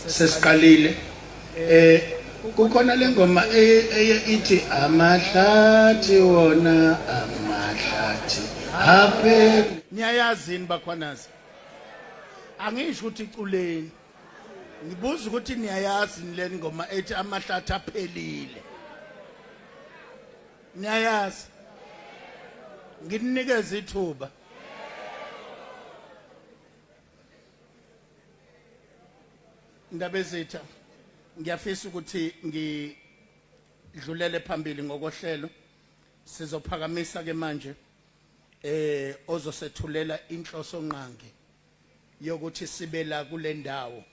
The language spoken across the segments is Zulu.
sesiqalile kukhona lengoma ithi amahlathi wona amahlathi aphe niyayazini bakhwanazi angisho ukuthi iculeni ngibuza ukuthi niyayazi le ngoma ethi amahlathi aphelile niyayazi ngininikeza ithuba Ndabezitha ngiyafisa ukuthi ngidlulele phambili ngokohlelo sizophakamisa ke manje ozosethulela inhloso nqangi yokuthi sibe la kule ndawo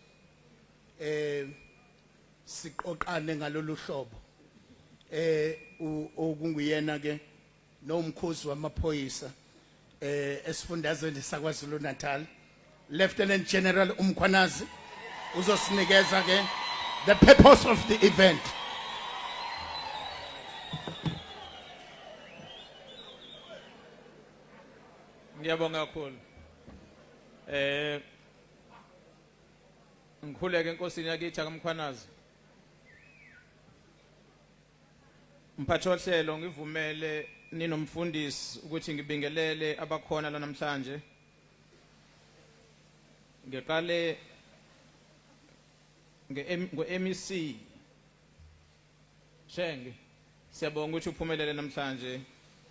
siqoqane ngalolu hlobo okunguyena ke nomkhosi wamaphoyisa esifundazweni saKwaZulu Natal Lieutenant General Umkhwanazi uzosinikeza ke the purpose of the event. Ngiyabonga kakhulu. Ngikhuleke enkosini yakithi akamkhwanazi. Mphathi wohlelo ngivumele ninomfundisi ukuthi ngibingelele abakhona la namhlanje. Ngiqale nge-MEC Shenge siyabonga ukuthi uphumelele namhlanje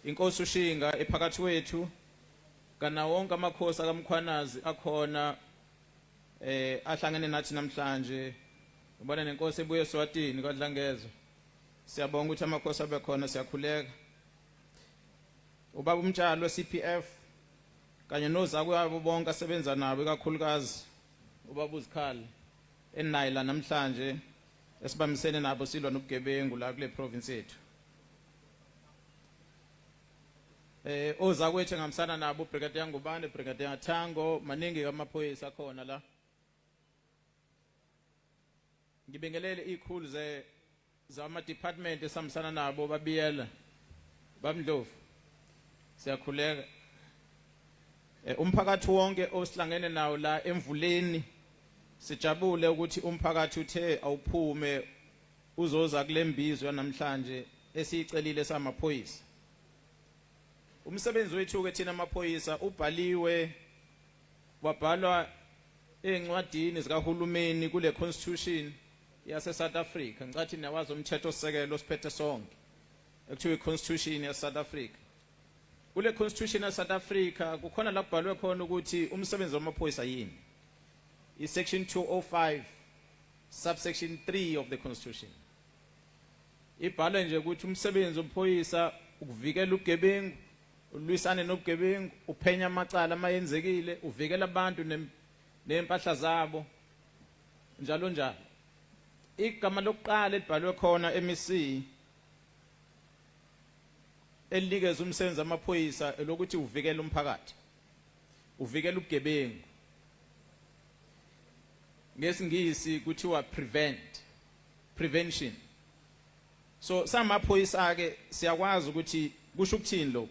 inkosi uShinga ephakathi kwethu kana wonke amakhosi akamkhwanazi akhona ahlangene nathi namhlanje ubona nenkosi ebuye eSwatini kwaDlangezwa siyabonga ukuthi amakhosi abe khona siyakhuleka ubaba umtshalo we-CPF kanye nozakwabo bonke asebenza nabo ikakhulukazi ubaba uZikhali enayi la namhlanje esibamisene nabo silwa nobugebengu la kule province yethu ozakwethu ngamsana nabo Brigadier Ngubane Brigadier Thango maningi amaphoyisa khona la ngibingelele ikhulu zama department esamsana nabo babiyela bamdlovu siyakhuleka umphakathi wonke osihlangene nawo la emvuleni sijabule ukuthi umphakathi uthe awuphume uzoza kulembizwa namhlanje esicelile samaphoyisa umsebenzi wethu ke thina amaphoyisa ubhaliwe wabhalwa encwadini zikahulumeni kule constitution yase South Africa ngicathi nawazi umthetho sisekelo osiphethe sonke ekuthiwa iconstitution ya South Africa kule constitution ya South Africa kukhona la kubhalwe khona ukuthi umsebenzi wamaphoyisa yini section 205 subsection 3 of the constitution ibhalwe nje ukuthi umsebenzi wamaphoyisa ukuvikela ubugebengu ulwisane nobugebengu uphenya amacala amayenzekile uvikela abantu nempahla zabo njalo njalo igama lokuqala elibhalwe khona MEC elinikeza umsebenzi wamaphoyisa elokuthi uvikele umphakathi uvikele ubugebengu ngesingisi kuthiwa prevention so samaphoyisa ke siyakwazi ukuthi kusho ukuthini lokho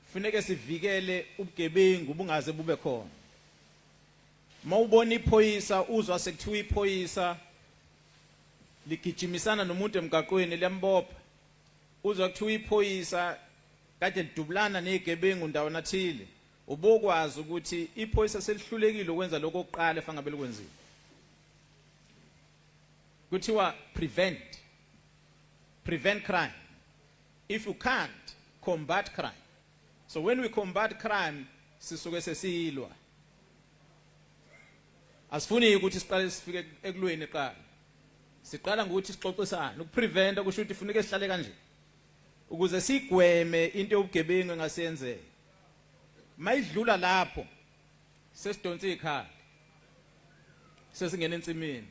kufanele sivikele ubugebengu bungaze bube khona mawubona iphoyisa uzwa sekuthiwa iphoyisa ligijimisana nomuntu emgaqweni liyambopha uzwa kuthiwa iphoyisa kade lidubulana nezigebengu ndawo nathile ubokwazi ukuthi iphoyisa selihlulekile ukwenza lokho okuqala efanele ngabe likwenzile kuthiwa prevent crime if you can't combat crime so when we combat crime sisuke sesilwa asifuni ukuthi siqale sifike ekulweni eqala siqala ngokuthi sixoxisane ukupreventa kusho ukuthi kufanele sihlale kanje ukuze sigweme into yobugebengu engasenzeka mayidlula lapho sesidonse ikhaya sesingena entsimini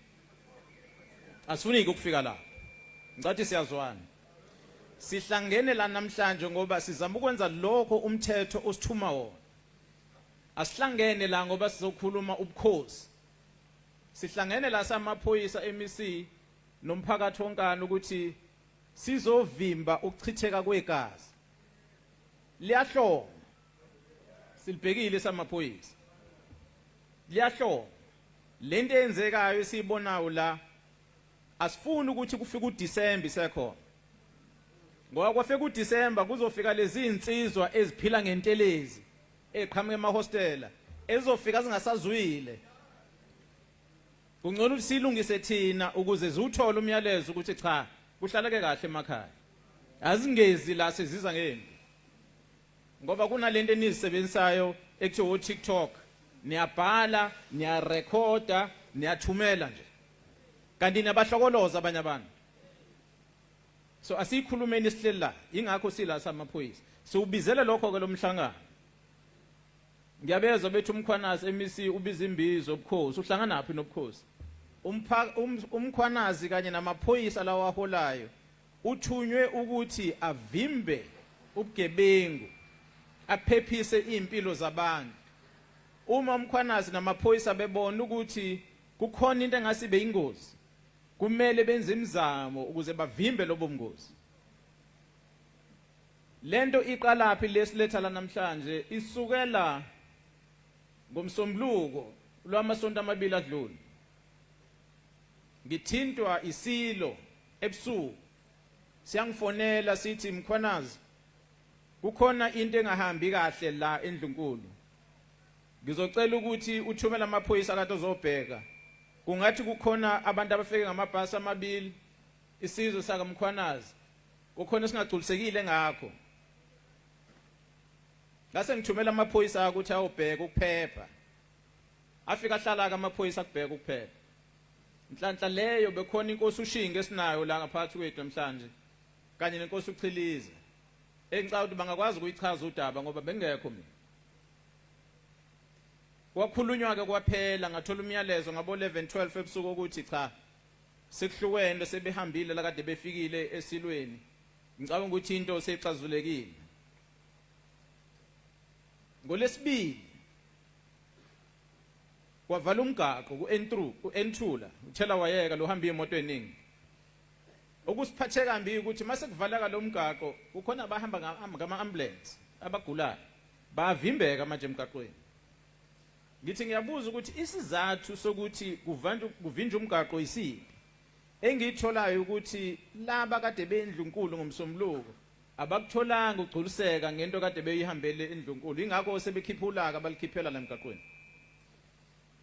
asifuni ukufika lapho ngicathi siyazwana sihlangene la namhlanje ngoba sizama ukwenza lokho umthetho osithuma wona asihlangene la ngoba sizokhuluma ubukhosi sihlangene la samaphoyisa MEC nomphakathi wonkana ukuthi sizovimba ukuchitheka kwegazi liyahloma silibhekile samaphoyisa liyahloma lento eyenzekayo esibonayo la asifuni ukuthi kufike uDisemba isekhona ngoba kwafika uDisemba kuzofika lezi insizwa eziphila ngentelezi eqhamuka emahostela ezofika zingasazwile kungcono ukuthi silungise thina ukuze ziwuthole umyalezo ukuthi cha kuhlaleke kahle emakhaya azingezi la seziza ngeni ngoba kunalento enizisebenzisayo ekuthiwa TikTok niyabhala niyarekhoda niyathumela nje kanti nabahlokoloza abanye abantu so asikhulumeni isihleli la ingakho sila samaphoyisa siubizele lokho ke lomhlangano ngiyabezwa bethu umkhwanazi MEC ubiza imbizo obukhosi uhlangana naphi nobukhosi umkhwanazi kanye namaphoyisa lawa aholayo uthunywe ukuthi avimbe ubugebengu aphephise impilo zabantu uma umkhwanazi namaphoyisa bebona ukuthi kukhona into engasibe ingozi kumele benze imizamo ukuze bavimbe lobo bungozi lento iqalaphi lesiletha la namhlanje isukela ngomsombuluko lwamasonto amabili adlule ngithintwa isilo ebusuku siyangifonela sithi mkhwanazi kukhona into engahambi kahle la endlunkulu ngizocela ukuthi uthumele amaphoyisa kade ozobheka kungathi kukhona abantu abafike ngamabhasi amabili isizwe saka mkhwanazi kukhona singagculisekile ngakho ngase ngithumela amaphoyisa ukuthi ayobheka ukuphepha afika ahlala amaphoyisa kubheka ukuphepha inhlanhla leyo bekhona inkosi uShinge esinayo la ngaphakathi kwethu namhlanje kanye nenkosi uChilize engicela ukuthi bangakwazi ukuyichaza udaba ngoba bengekho mina kwakhulunywa ke kwaphela ngathola umyalezo ngabo 11-12 ebusuku ukuthi cha sekuhlukene sebehambile la kade befikile esilweni ngicabanga ukuthi into seyixazulekile ngolesibili kwavala umgaqo ku-Enthula uthela wayeka lo hamba imoto eningi okusiphathe kambi ukuthi mase kuvaleka lo mgaqo kukhona abahamba ngama-ambulance abagulayo bavimbeka manje emgaqweni ngithi ngiyabuza ukuthi isizathu sokuthi kuvinjwe umgaqo isiphi engitholayo ukuthi laba kade bendlunkulu ngomsombuluko abakutholanga ugculiseka ngento kade beyihambele endlunkulu ingakho sebekhipha ulaka balikhiphela la emgaqweni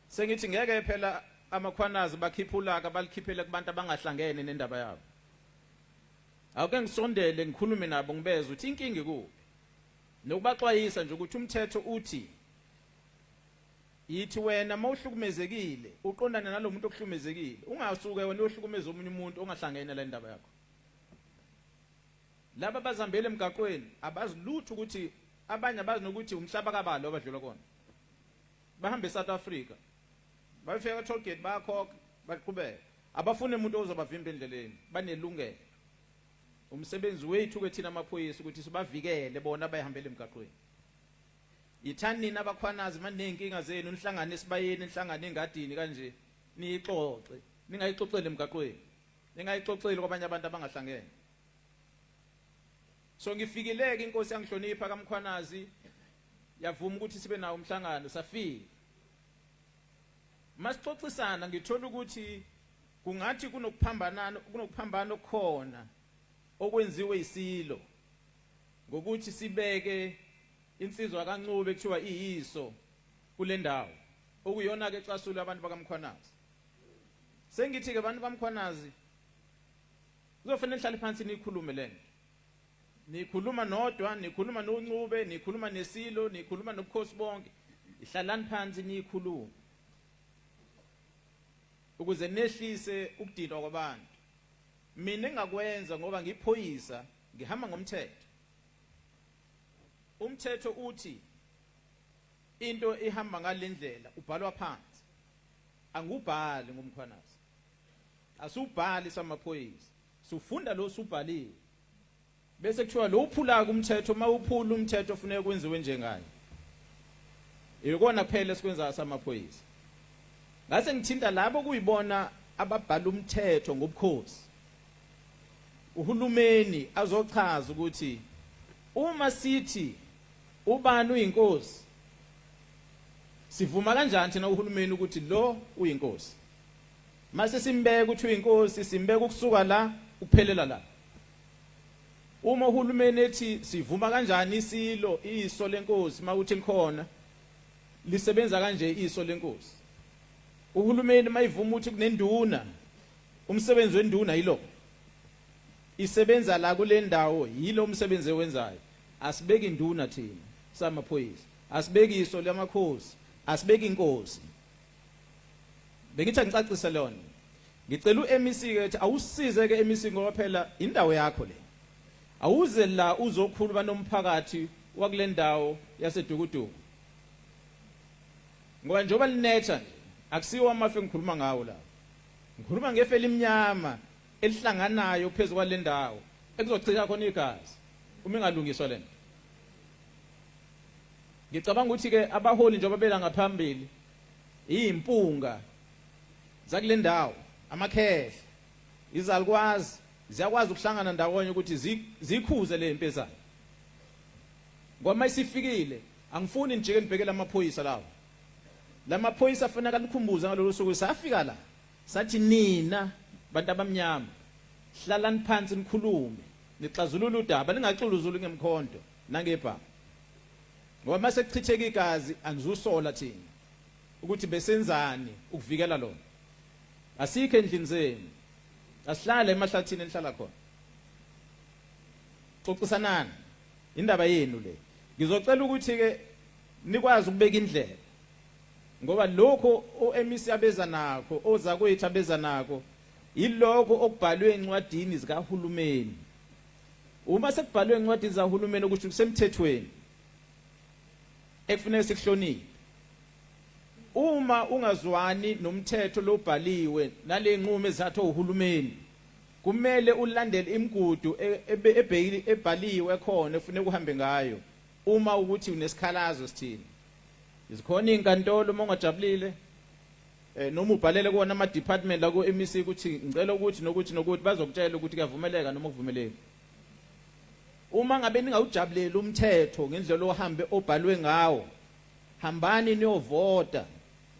sengithi ngeke phela amakhwanazi bakhipha ulaka balikhiphele kubantu abangahlangene nendaba yabo awuke ngisondele ngikhulume nabo ngibeza ukuthi inkinga ikuphi nokubaxwayisa nje ukuthi umthetho uthi yithi wena mawuhlukumezekile uqondane nalomuntu okuhlukumezekile ungasuke wena uhlukumeza omunye umuntu ongahlangene la indaba yakho laba bazambele emgaqweni abazilutho ukuthi abanye abazi nokuthi umhlaba kabalo abadlula kona bahambe eSouth Africa bafika eToll Gate bayakhokha baqhubeka abafune umuntu ozobavimba endleleni banelungelo umsebenzi wethu kwethina amaphoyisa ukuthi sibavikele bona bayihambele emgaqweni ithani nina abakhwanazi manenkinga zenu nihlangane esibayeni nihlangane engadini kanje niyixoxe ningayixoxele emgaqweni ningayixoxeli kwabanye abantu abangahlangene so ngifikileke inkosi yangihlonipha kaMkhwanazi yavuma ukuthi sibe nawo umhlangano safika masixoxisana ngithola ukuthi kungathi kunokuphambana okukhona okwenziwe isilo ngokuthi sibeke insizwa kaNcube ekuthiwa iyiso kule ndawo okuyona ke xasula abantu bakaMkhwanazi sengithi ke abantu bakaMkhwanazi kuzofanele hlale phansi nikhulume lento nikhuluma nodwa nikhuluma noNcube nikhuluma nesilo nikhuluma nobukhosi bonke ihlalani phansi nikhuluma ukuze nehlise ukudinwa kwabantu mina engakwenza ngoba ngiphoyisa ngihamba ngomthetho umthetho uthi into ihamba ngalendlela ubhalwa phansi angubhali ngomkhwanazi asubhali samaphoyisa sufunda lo subhaliwe bese kuthiwa lo uphula kumthetho mawuphula umthetho ufuneka kwenziwe njengaye ikona kuphela esikwenza samaphoyisa ngase ngithinta labo kuyibona ababhala umthetho ngobukhosi uhulumeni azochaza ukuthi uma sithi ubani uyinkosi sivuma kanjani thina uhulumeni ukuthi lo uyinkosi mase simbeke ukuthi uyinkosi simbeke ukusuka la uphelela la uma uhulumeni ethi sivuma kanjani iso lenkosi mawuthi likhona lisebenza kanje iso lenkosi uhulumeni mayivuma ukuthi kunenduna umsebenzi wenduna yilo isebenza la kule ndawo yilo umsebenzi owenzayo asibeki induna thina samaphoyisa asibeki iso lamakhosi asibeki inkosi bengithi ngicacise lona ngicela uMEC ke ethi awusize ke MEC ngoba phela indawo yakho le awuze la uzokhuluma nomphakathi wakule ndawo yaseDukuduku ngoba njoba linetha akusiwa amafe ngikhuluma ngawo la ngikhuluma ngefe elimnyama elihlanganayo phezulu kwale ndawo ekuzochitheka khona igazi uma ingalungiswa lento ngicabanga ukuthi ke abaholi njengoba bela ngaphambili impunga zakule ndawo amakhehle izalukwazi ziyakwazi ukuhlangana ndawonye ukuthi zikhuze le impi zayo ngoba isifikile angifuni nijike nibhekela amaphoyisa lawo lamaphoyisa afanele alikhumbuza ngalolu suku safika la sathi nina bantu abamnyama hlalani phansi nikhulume nixazulule udaba ningaxuluzuli ngemkhonto nangebha ngoba mase kuchitheka igazi angizusola thina ukuthi besenzani ukuvikela lona asikho endlini zenu asihlale emahlathini enihlala khona xoxisanana indaba yenu le ngizocela ukuthi ke nikwazi ukubeka indlela ngoba lokho oMEC abeza nakho ozakwethu abeza nakho yilokho okubhalwe encwadini zikahulumeni uma sekubhalwe encwadini zikahulumeni ukuthi kusemthethweni ekufanele sikuhloniphe uma ungazwani nomthetho lobhaliwe nale nqumo ezathu uhulumeni kumele ulandele imigudu ebhaliwe khona efuneka uhambe ngayo uma ukuthi unesikhalazo sithini izikhona inkantolo uma ungajabulile noma ubhalele kuona ama department la ku MEC ukuthi ngicela ukuthi nokuthi bazokutshela ukuthi kuyavumeleka noma kuvumeleki uma ngabe ningawujabuleli umthetho ngendlela ohambe obhalwe ngawo hambani niyovota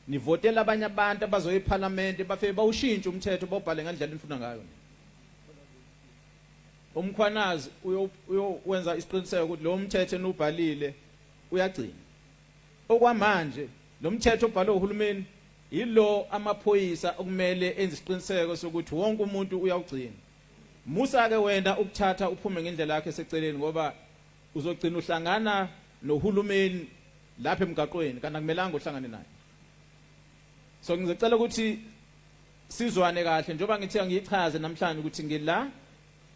nivotela abanye abantu abazoya eParliament bafike bawushintshe umthetho bawubhale ngendlela enifuna ngayo umkhwanazi uyowenza isiqiniseko ukuthi lo mthetho enubhalile uyagcina okwamanje lo mthetho obhalwe uhulumeni yilo amaphoyisa okumele enze isiqiniseko sokuthi wonke umuntu uyawugcina musa ke wena ukuthatha uphume ngendlela yakhe eseceleni ngoba uzogcina uhlangana nohulumeni lapha emgaqweni kanti akumelanga uhlangane naye so ngizocela ukuthi sizwane kahle njengoba ngithi ngiyichaze namhlanje ukuthi ngila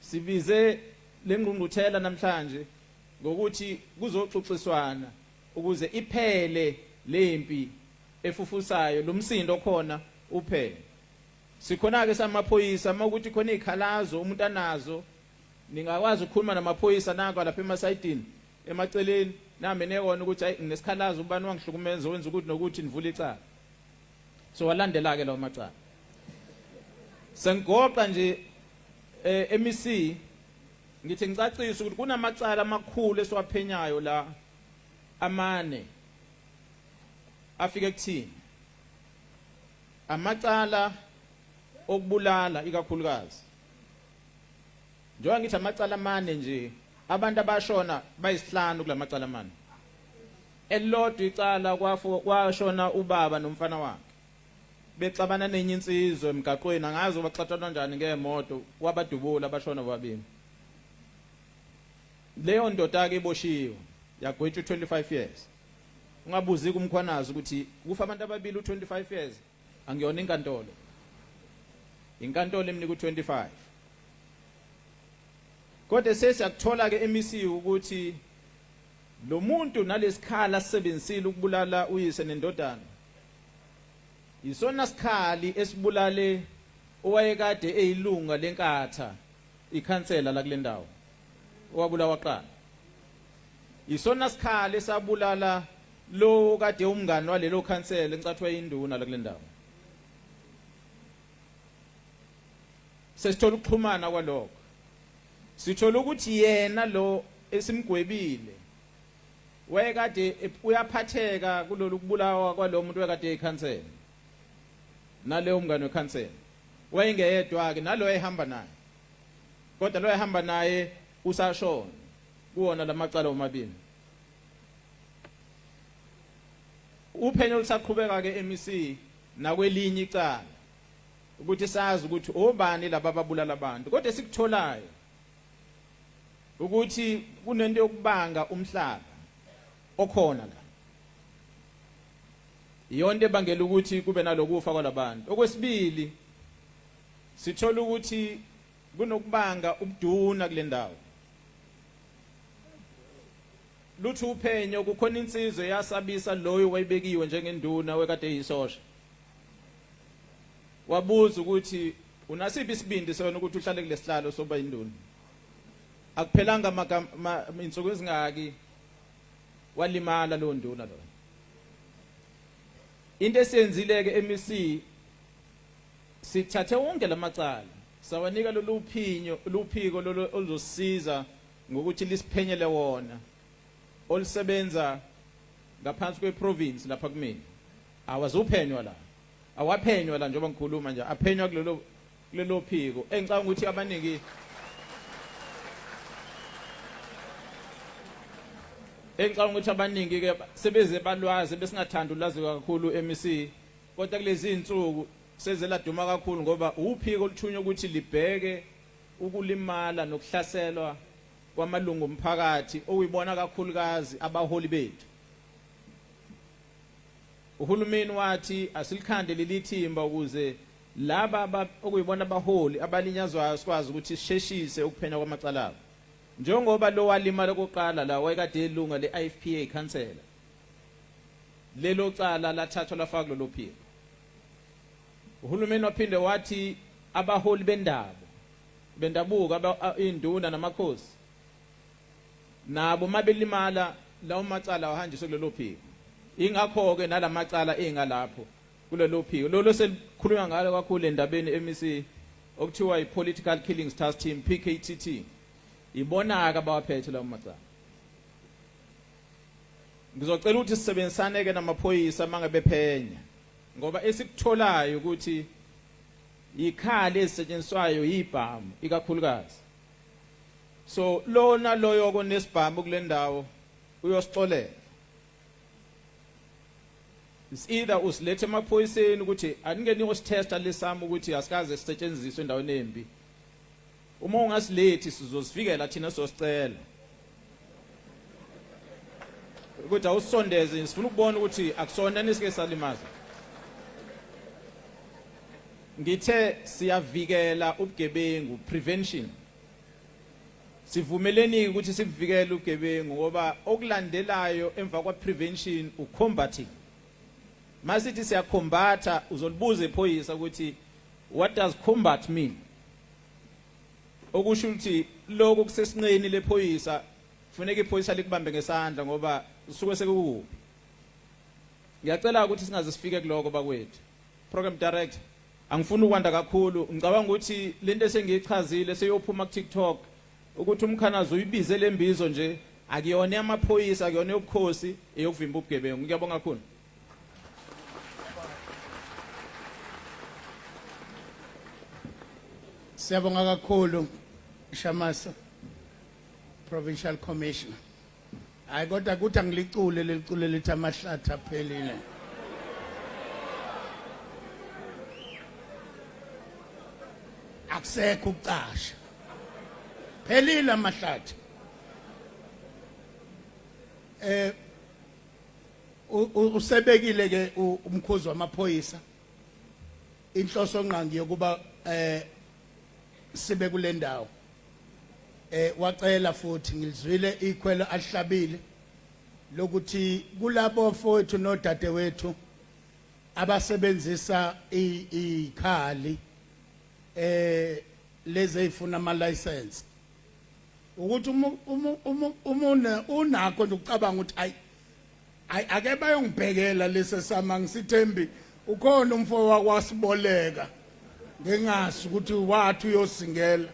sibize lengqungquthela namhlanje ngokuthi kuzoxoxiswana ukuze iphele lempi efufusayo lomsindo khona uphele sikhona ke samaphoyisa makuthi khona izikhalazo umuntu anazo ningakwazi ukukhuluma namaphoyisa nanka lapha emasayidini emaceleni nami nekona ukuthi hayi nginesikhalazo ubani wangihlukumeza wenza ukuthi nokuthi nivule icala so walandela ke lawo macala sengigoqa nje MEC ngithi ngicacisa ukuthi kunamacala amakhulu esiwaphenyayo la amane afike kuthini amacala okubulala ikakhulukazi njengoba ngithi amacala amane nje abantu abashona bayisihlanu kulamacala amane elilodwa icala kwashona ubaba nomfana wakhe bexabana nenye insizwe emgaqweni angazi baxathana kanjani ngeemoto wabadubula abashona babini leyo ndoda ke iboshiwe yagwetshwa 25 years ungabuzi kumkhwanazi ukuthi kufa abantu ababili u25 years angiyona inkantolo emnika u25 kodwa sesiyakuthola ke MEC ukuthi lo muntu nalesikhala sisebenzisile ukubulala uyise nendodana isona sikhali esibulale owayekade eyilunga lenkatha ikhansela la kule ndawo owabulawa qala isona sikhali esabulala lo kade umngani walelo khansela encathwe induna la kule ndawo sesithola ukuxhumana kwalokho sithola ukuthi yena lo esimgwebile wayekade uyaphatheka kulolu kubulawa kwalo muntu wayekade ekhansela naleyo mngane wekhansela wayengeyedwa ke nalo ehamba naye kodwa lo ehamba naye usashona kuona lamacala omabili uphenyo lusaqhubeka ke MEC nakwelinye icala ukuthi sazi ukuthi obani laba ababulala abantu kodwa sikutholayo ukuthi kunento yokubanga umhlaba okhona la iyonto ebangela ukuthi kube nalokufa kwalabantu okwesibili sithola ukuthi kunokubanga ubuduna kule ndawo lutho uphenyo kukhona insizwe yasabisa loyo wayibekiwe njengenduna wekade eyisosha wabuza ukuthi unasiphi isibindi sona ukuthi uhlale kulesihlalo soba induna akuphelanga insuku ezingaki walimala lo nduna lo into esenzile ke MEC sithathe wonke lamacala sawanika luphiko oluzosiza ngokuthi lisiphenyele wona olisebenza ngaphansi kweprovince lapha kumina awazuphenywa la awaphenywa la njengoba ngikhuluma nje aphenywa kulelo phiko engicanga ukuthi abaningi engicanga ukuthi abaningi ke sebeze balwazi besingathanda ulazi kakhulu MEC kodwa kulezi insuku sezela duma kakhulu ngoba uphiko oluthunywa ukuthi libheke ukulimala nokuhlaselwa kwamalungu omphakathi okuyibona kakhulukazi abaholi bethu uhulumeni wathi asilikhande lelithimba ukuze laba okuyibona abaholi abalinyazwayo sikwazi ukuthi sisheshise ukuphenya kwamacala abo njengoba lo walimala koqala la wayekade elunga leIFPA councilor lelo cala lathathwa lafaka lo phiko uhulumeni waphinde wathi abaholi bendabuko induna namakhosi nabo mabelimala lawo macala ahanjiswe kulelo phiko ingakho ke nalamacala engalapho kulelo phiko lolo selikhuluma ngalo kakhulu endabeni MEC okuthiwa iPolitical Killings Task Team PKTT ibonaka abawaphethe lawo macala ngizocela ukuthi sisebenzisane ke namaphoyisa mangabe phenya ngoba esikutholayo ukuthi ikhali ezisetshenziswayo yibhamu ikakhulukazi so lona loyo konesibhamu kule ndawo uyosixolela is either usilethe emaphoyiseni ukuthi aningeni usitesta lesami ukuthi asikaze sisetshenziswe endaweni embi uma ungasilethi sizosifikela thina sosicela ukuthi awusondeze sifuna ukubona ukuthi akusona nisike salimaza ngithe siyavikela ubugebengu prevention sivumeleni ukuthi sivikele ubugebengu ngoba okulandelayo emva kwa prevention ucombating masithi siyacombatha uzolibuza ephoyisa ukuthi what does combat mean okusho ukuthi lokho kusesinqeni lephoyisa kufanele iphoyisa likubambe ngesandla ngoba usuke sekukuphi ngiyacela ukuthi singaze sifike kuloko bakwethu program director angifuni ukwanda kakhulu ngicabanga ukuthi lento esengiyichazile seyophuma ku TikTok ukuthi umkhanazo uyibize lembizo nje akuyona amaphoyisa akuyona yobukhosi eyokuvimba ubugebengu ngiyabonga kakhulu Siyabonga kakhulu Shamasa Provincial Commissioner hayi kodwa kuthi angilicule lelicule lithi amahlathi aphelile akusekho ukucasha phelile amahlathi usebekile ke umkhuzi wamaphoyisa inhloso nqangi yokuba sibe kule ndawo wacela futhi ngilizwile ikhwelo ahlabile lokuthi kulabo mfowethu nodadewethu abasebenzisa ikhali leze ifuna ama license ukuthi umune unakho ukucabanga ukuthi ayi ake bayongibhekela lese sama ngisithembi ukhona umfo wakwasiboleka ngengazi ukuthi wathi uyosingela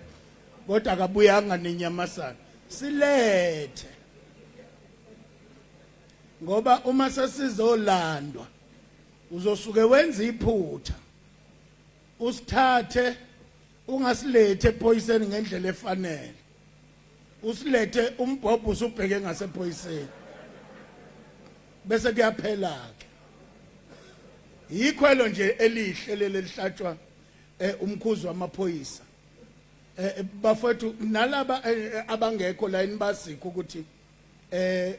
kodwa akabuyanga nenyamasana silethe ngoba uma sesizolandwa uzosuke wenza iphutha usithathe ungasilethe ephoyiseni ngendlela efanele usilethe umbhobho usubheke ngasephoyiseni bese kuyaphela ke yikhwelo nje elihle lelihlatshwa umkhuzi wamaphoyisa bafethu nalaba abangekho la inibazikho ukuthi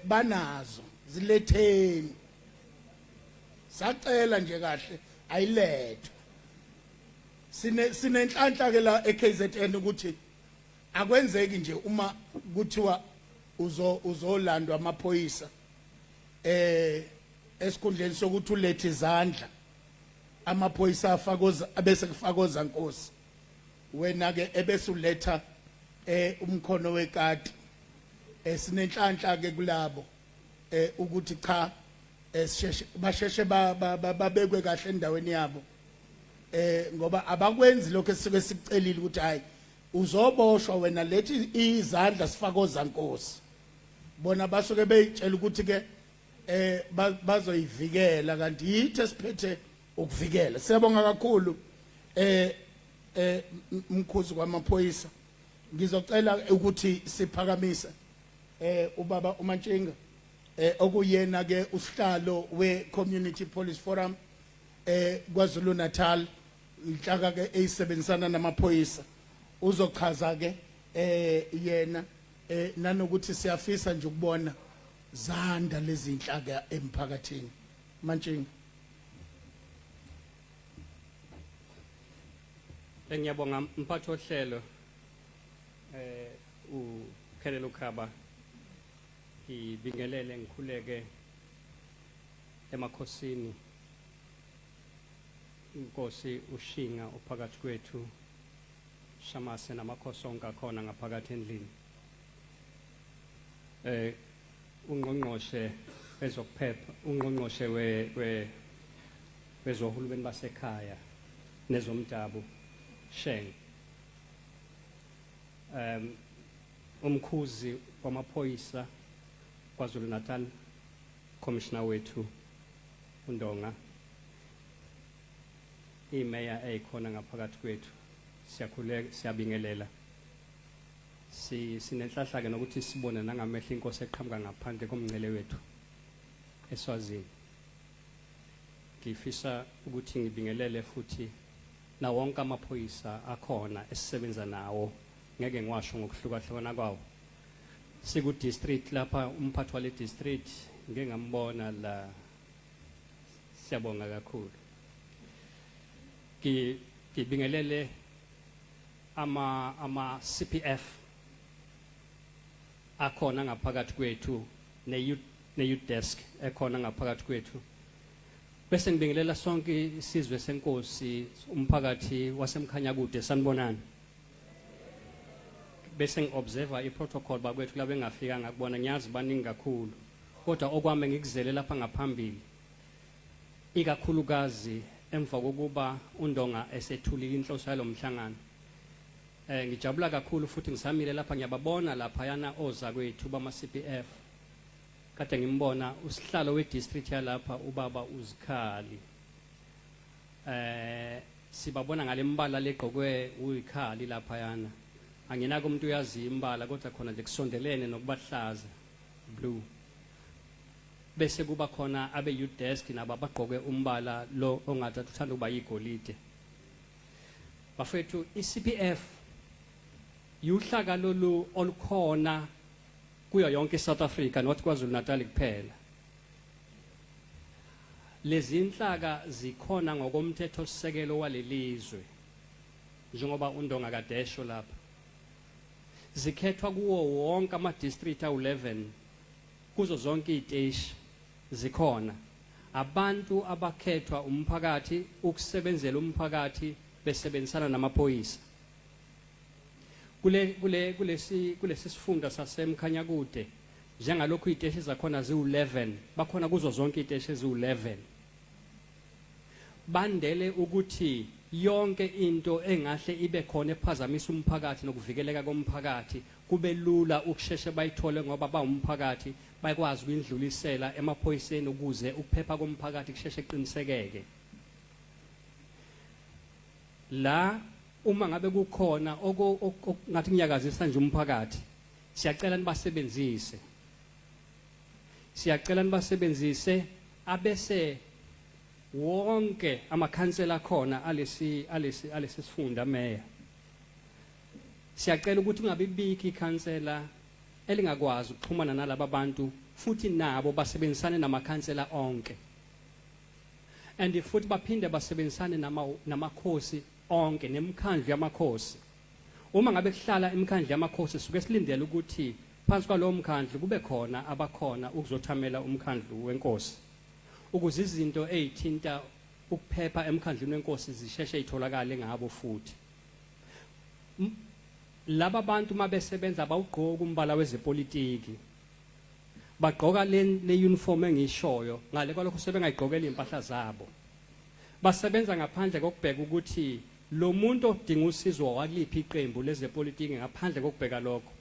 banazo ziletheni sacela nje kahle ayilethwe sinenhlanhla ke la eKZN ukuthi akwenzeki nje uma kuthiwa uzolandwa amaphoyisa esikhundleni sokuthi ulethe izandla amaphoyisa afakoza abese kufakoza Nkosi wena ke ebese uletha umkhono wekati sinenhlanhla ke kulabo ukuthi cha basheshe babekwe kahle endaweni yabo ngoba abakwenzi lokho esisuke sikucelile ukuthi hayi uzoboshwa wena lethi izandla sifakoza Nkosi bona basuke beyitshela ukuthi ke bazoyivikela kanti yithi esiphethe ukuvikela siyabonga kakhulu umkhuzi kwamaphoyisa ngizocela ukuthi siphakamise ubaba uMantshinga okuyena ke usihlalo we-Community Police Forum kwaZulu Natal inhlaka ke eyisebenzisana namaphoyisa uzochaza ke yena nanokuthi siyafisa nje ukubona zanda lezi inhlaka emphakathini Mantshinga. Ngiyabonga mphathi ohlelo uKhelelo Khaba ngibingelele ngikhuleke emakhosini Inkosi uShinga uphakathi kwethu Shamase namakhosi onke akhona ngaphakathi endlini ungqongqoshe ezokuphepha ungqongqoshe wezohulumeni basekhaya nezomdabu Sheng umkhuzi wamaphoyisa kwaZulu Natal commissioner wethu uNdonga imeya eyikhona ngaphakathi kwethu siyakhuleka siyabingelela sinenhlahla ke nokuthi sibone nangamehla inkosi eqhamuka ngaphandle komngcele wethu eSwazini ngifisa ukuthi ngibingelele futhi na wonke amaphoyisa akhona esisebenza nawo ngeke ngiwasho ngokuhlukahlukana kwawo siku district lapha umphathi wale district ngeke ngambona la siyabonga kakhulu ngibingelele ama CPF akhona ngaphakathi kwethu ne-youth desk ekhona ngaphakathi kwethu bese ngibingelela sonke isizwe senkosi umphakathi wasemkhanyakude sanibonani bese ngiobserve iprotocol bakwethu labe ngafika ngakubona ngiyazi baningi kakhulu kodwa okwami ngikuzele lapha ngaphambili ikakhulukazi emva kokuba uNdonga esethulile inhloso yalomhlangano ngijabula kakhulu futhi ngisamile lapha ngiyababona lapha yana oza kwethu bama CPF kade ngimbona usihlalo we-district yalapha ubaba uzikhali sibabona ngale mbala legqokwe uyikhali lapha yana anginako umuntu uyazi imbala kodwa khona nje kusondelene nokubahlaza blue bese kuba khona abe youth desk nabo abagqoke umbala lo ongathi uthanda ukuba yigolide bafethu iCPF yuhlaka lolu olukhona kuyo yonke South Africa not kwaZulu Natal kuphela lezi inhlaka zikhona ngokomthetho sisekelo walelizwe njengoba uNdonga kadesho lapha zikhethwa kuwo wonke ama district awu11 kuzo zonke iziteshi zikhona abantu abakhethwa umphakathi ukusebenzela umphakathi besebenzisana namaphoyisa kulesi sifunda sasemkhanyakude njengalokhu iziteshi zakhona ziwu11 bakhona kuzo zonke iziteshi eziwu11 bandele ukuthi yonke into engahle ibe khona ephazamisa umphakathi nokuvikeleka komphakathi kube lula ukusheshe bayithole ngoba bawumphakathi bayikwazi ukuyindlulisela emaphoyiseni ukuze ukuphepha komphakathi kusheshe kuqinisekeke. La uma ngabe kukhona ngathi kunyakazisa nje umphakathi, siyacela nibasebenzise. Siyacela nibasebenzise abese wonke amakhansela khona alesi sifunda meya. Siyacela ukuthi ungabibiki ikhansela elingakwazi ukuxhumana nalabo bantu futhi nabo basebenzisane namakhansela onke. And futhi baphinde basebenzisane namakhosi onke nemikhandlu yamakhosi. Uma ngabe kuhlala imikhandlu yamakhosi suke silindele ukuthi phansi kwalowo mkhandlu kube khona abakhona ukuzothamela umkhandlu wenkosi. Ukuze izinto ezithinta ukuphepha emkhandlweni wenkosi zisheshe itholakale ngabo futhi. Laba bantu mabesebenza abawugqoka umbala wezepolitiki. Bagqoka le uniform engishoyo ngale kwalokho sebengayigqokela impahla zabo. Basebenza ngaphandle kokubheka ukuthi lo muntu odinga usizo wakuliphi iqembu lezepolitiki ngaphandle kokubheka lokho.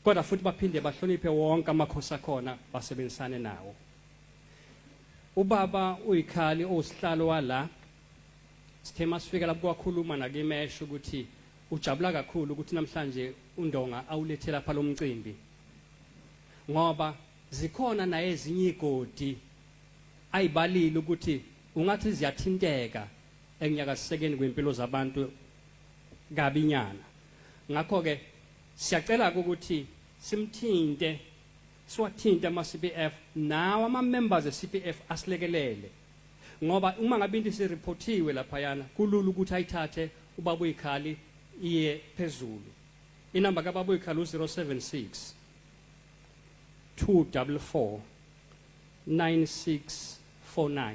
Kodwa futhi baphinde bahloniphe wonke amakhosi akhona basebenzisane nawo. Ubaba uyikhali osihlalo wala sithema sifika lapho kwakhuluma nakimesho ukuthi ujabula kakhulu ukuthi namhlanje uNdonga awulethela pha lomcimbi. Ngoba zikhona na ezinye igodi ayibalile ukuthi ungathi ziyathinteka enyakazisekeni kwempilo zabantu kabinyana. Ngakho ke siyacela ukuthi simthinte siwathinte ama-CPF nawo ama-members e-CPF asilekelele. Ngoba uma ngabe into isireportiwe laphayana kulula ukuthi ayithathe ubaba uyikhali iye phezulu. Inamba kababa uyikhali u-076 244 9649.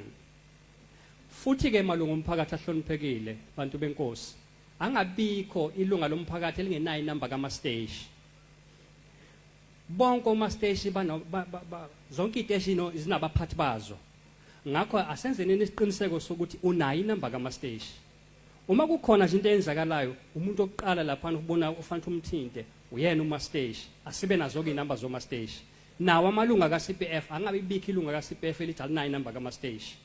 Futhi ke malungu omphakathi ahloniphekile bantu benkosi, angabikho ilunga lomphakathi elingenayo inamba kama-stage. Bonke oma-stage zonke iteshi zinabaphathi bazo. Ngakho asenzeni isiqiniseko sokuthi unayo inamba kama-stage. Uma kukhona nje into eyenzakalayo, umuntu oqala lapha ubona ufanele umthinte uyena uma-stage. Asibe nazo-ke inamba zoma-stage. Nawo amalunga ka-CPF angabibikho ilunga ka-CPF elithi alinayo inamba kama-stage.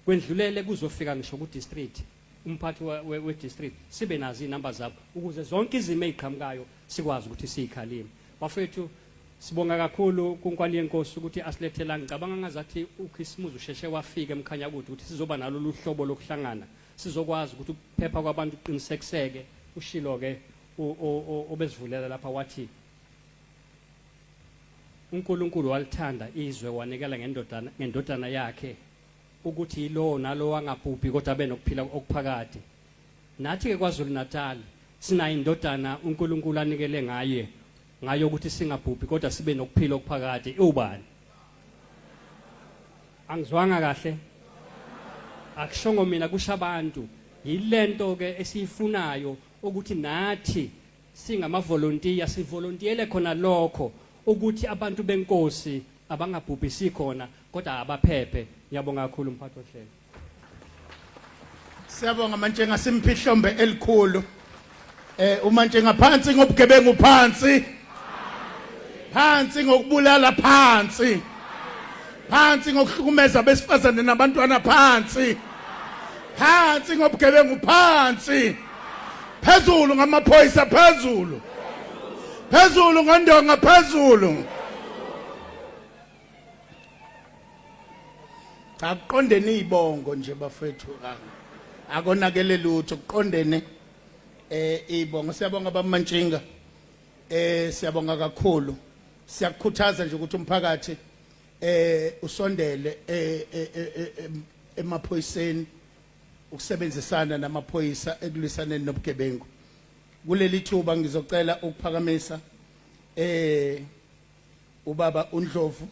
Kwendlulele kuzofika ngisho ku-district, umphathi we-district sibe nazo inamba zabo ukuze zonke izimo eziqhamukayo sikwazi ukuthi siyikhalime. Bafethu sibonga kakhulu kunkwali yenkosi ukuthi asilethela. Ngicabanga ngazathi uChristmas usheshe wafika emkhanya ukuthi sizoba nalo luhlobo lokuhlangana, sizokwazi ukuthi ukuphepha kwabantu kuqinisekiseke. Ushilo ke obesivulela lapha wathi uNkulunkulu walithanda izwe wanikela ngendodana yakhe ukuthi lo nalo wangabhubhi kodwa benokuphila okuphakade. Nathi ke kwaZulu Natal sinayo indodana uNkulunkulu anikele ngayo ukuthi singabhubhi kodwa sibe nokuphila okuphakade. Ubani? Angizwanga kahle? Akushongo mina kusha abantu. Yilento ke esiyifunayo ukuthi nathi singama-volunteer sivolunteerele khona lokho ukuthi abantu benkosi abangabhubhisi khona kodwa abaphephe. Ngiyabonga kakhulu mphathi ohlelo. Siyabonga manje ngasimpihlombe elikhulu. Umanje ngaphansi ngobugebengu phansi. Phansi ngokubulala phansi. Phansi ngokuhlukumeza besifazane nabantwana phansi. Phansi ngobugebengu phansi. Phezulu ngamaphoyisa phezulu. Phezulu ngoNdonga phezulu. Akuqondene ibongo nje bafethu akonakele lutho kuqondene ibongo. Siyabonga bamantshinga, siyabonga kakhulu. Siyakukhuthaza nje ukuthi umphakathi usondele emaphoyiseni ukusebenzisana namaphoyisa ekulwisaneni nobugebengu. Kuleli thuba ngizocela ukuphakamisa ubaba uNdlovu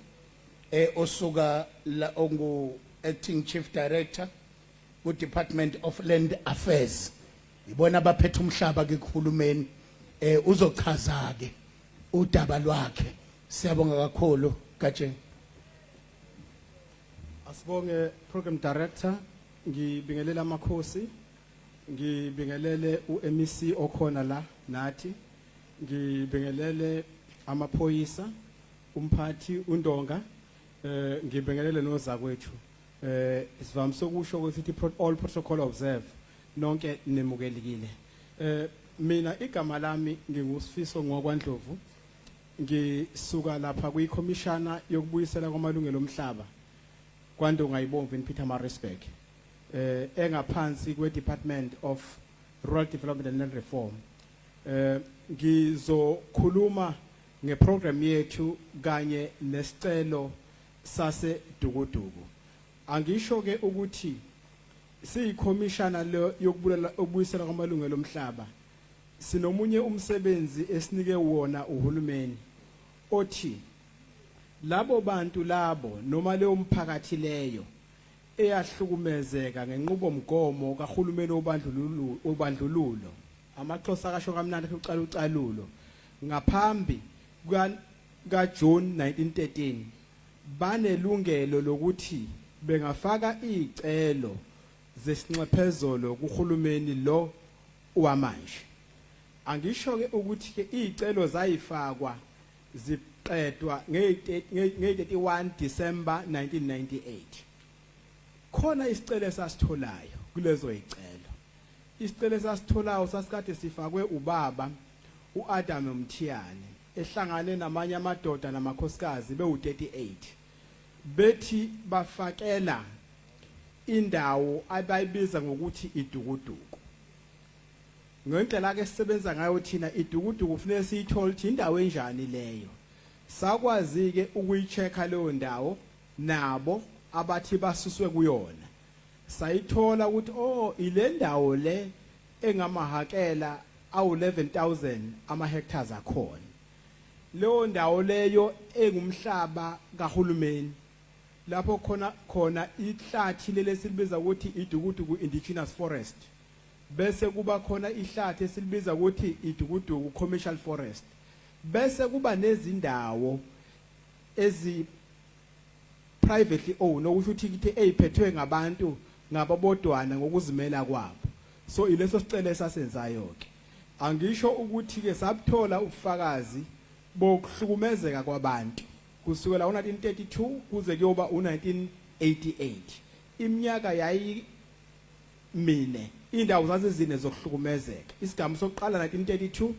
osuka la ongu acting chief director ku Department of Land Affairs. Ibona abaphethe umhlaba ke kuhulumeni uzochaza ke udaba lwakhe. Siyabonga kakhulu Gatshe. Asibonge program director, ngibingelela amakhosi, ngibingelele uMEC okhona la nathi, ngibingelele amaphoyisa umphathi uNdonga ngibingelele nozakwethu isivamise ukusho ukuthi all protocol observe nonke nemukelekile mina igama lami ngingusifiso ngokwaNdlovu ngisuka lapha kuyikhomishana yokubuyisela kwamalungelo omhlaba kwaNdonga ibomvu in Pietermaritzburg engaphansi kweDepartment of Rural Development and Land Reform ngizokhuluma ngeprogram yethu kanye nesicelo sase Dukuduku angisho ke ukuthi siyikhomishana le yokubulela ukubuyisela kwamalungelo omhlaba sinomunye umsebenzi esinike wona uhulumeni othi labo bantu labo noma leyo mphakathi leyo eyahlukumezeka ngenqubomgomo kahulumeni obandlululo amaXhosa akasho kamnandi ucala ucalulo ngaphambi kaJune 1913 banelungelo lokuthi bengafaka izicelo zesinxephezelo kuhulumeni lo wamanje angisho ke ukuthi ke izicelo zayifakwa ziqedwa nge-31 December 1998 khona isicelo esasitholayo kulezo izicelo isicelo esasitholayo sasikade sifakwe ubaba uAdam Mthiyane ehlangane namanye amadoda namakhosikazi bewu38 bethi bafakela indawo abayibiza ngokuthi iDukuduku ngendlela ke sisebenza ngayo thina iDukuduku kufanele siyithole ukuthi indawo enjani leyo sakwazi ke ukuyichecka leyo ndawo nabo abathi basuswe kuyona sayithola ukuthi ile ndawo le engamahakela awu11,000 ama hectares akhona leyo ndawo leyo engumhlaba kahulumeni lapho khona ihlathi lelesilibiza ukuthi iDukuduku indigenous forest bese kuba khona ihlathi esilibiza ukuthi iDukuduku commercial forest bese kuba nezindawo ezi privately owned okusho ukuthi eziphethwe ngabantu ngababodwana ngokuzimela kwabo so ileso sicelo esasenzayo ke angisho ukuthi ke sabuthola ubufakazi bokuhlukumezeka kwabantu kusukela u1932 kuze kuyoba u1988 iminyaka yayi mine indawo zazizine zokuhlukumezeka isigamu sokuqala 1932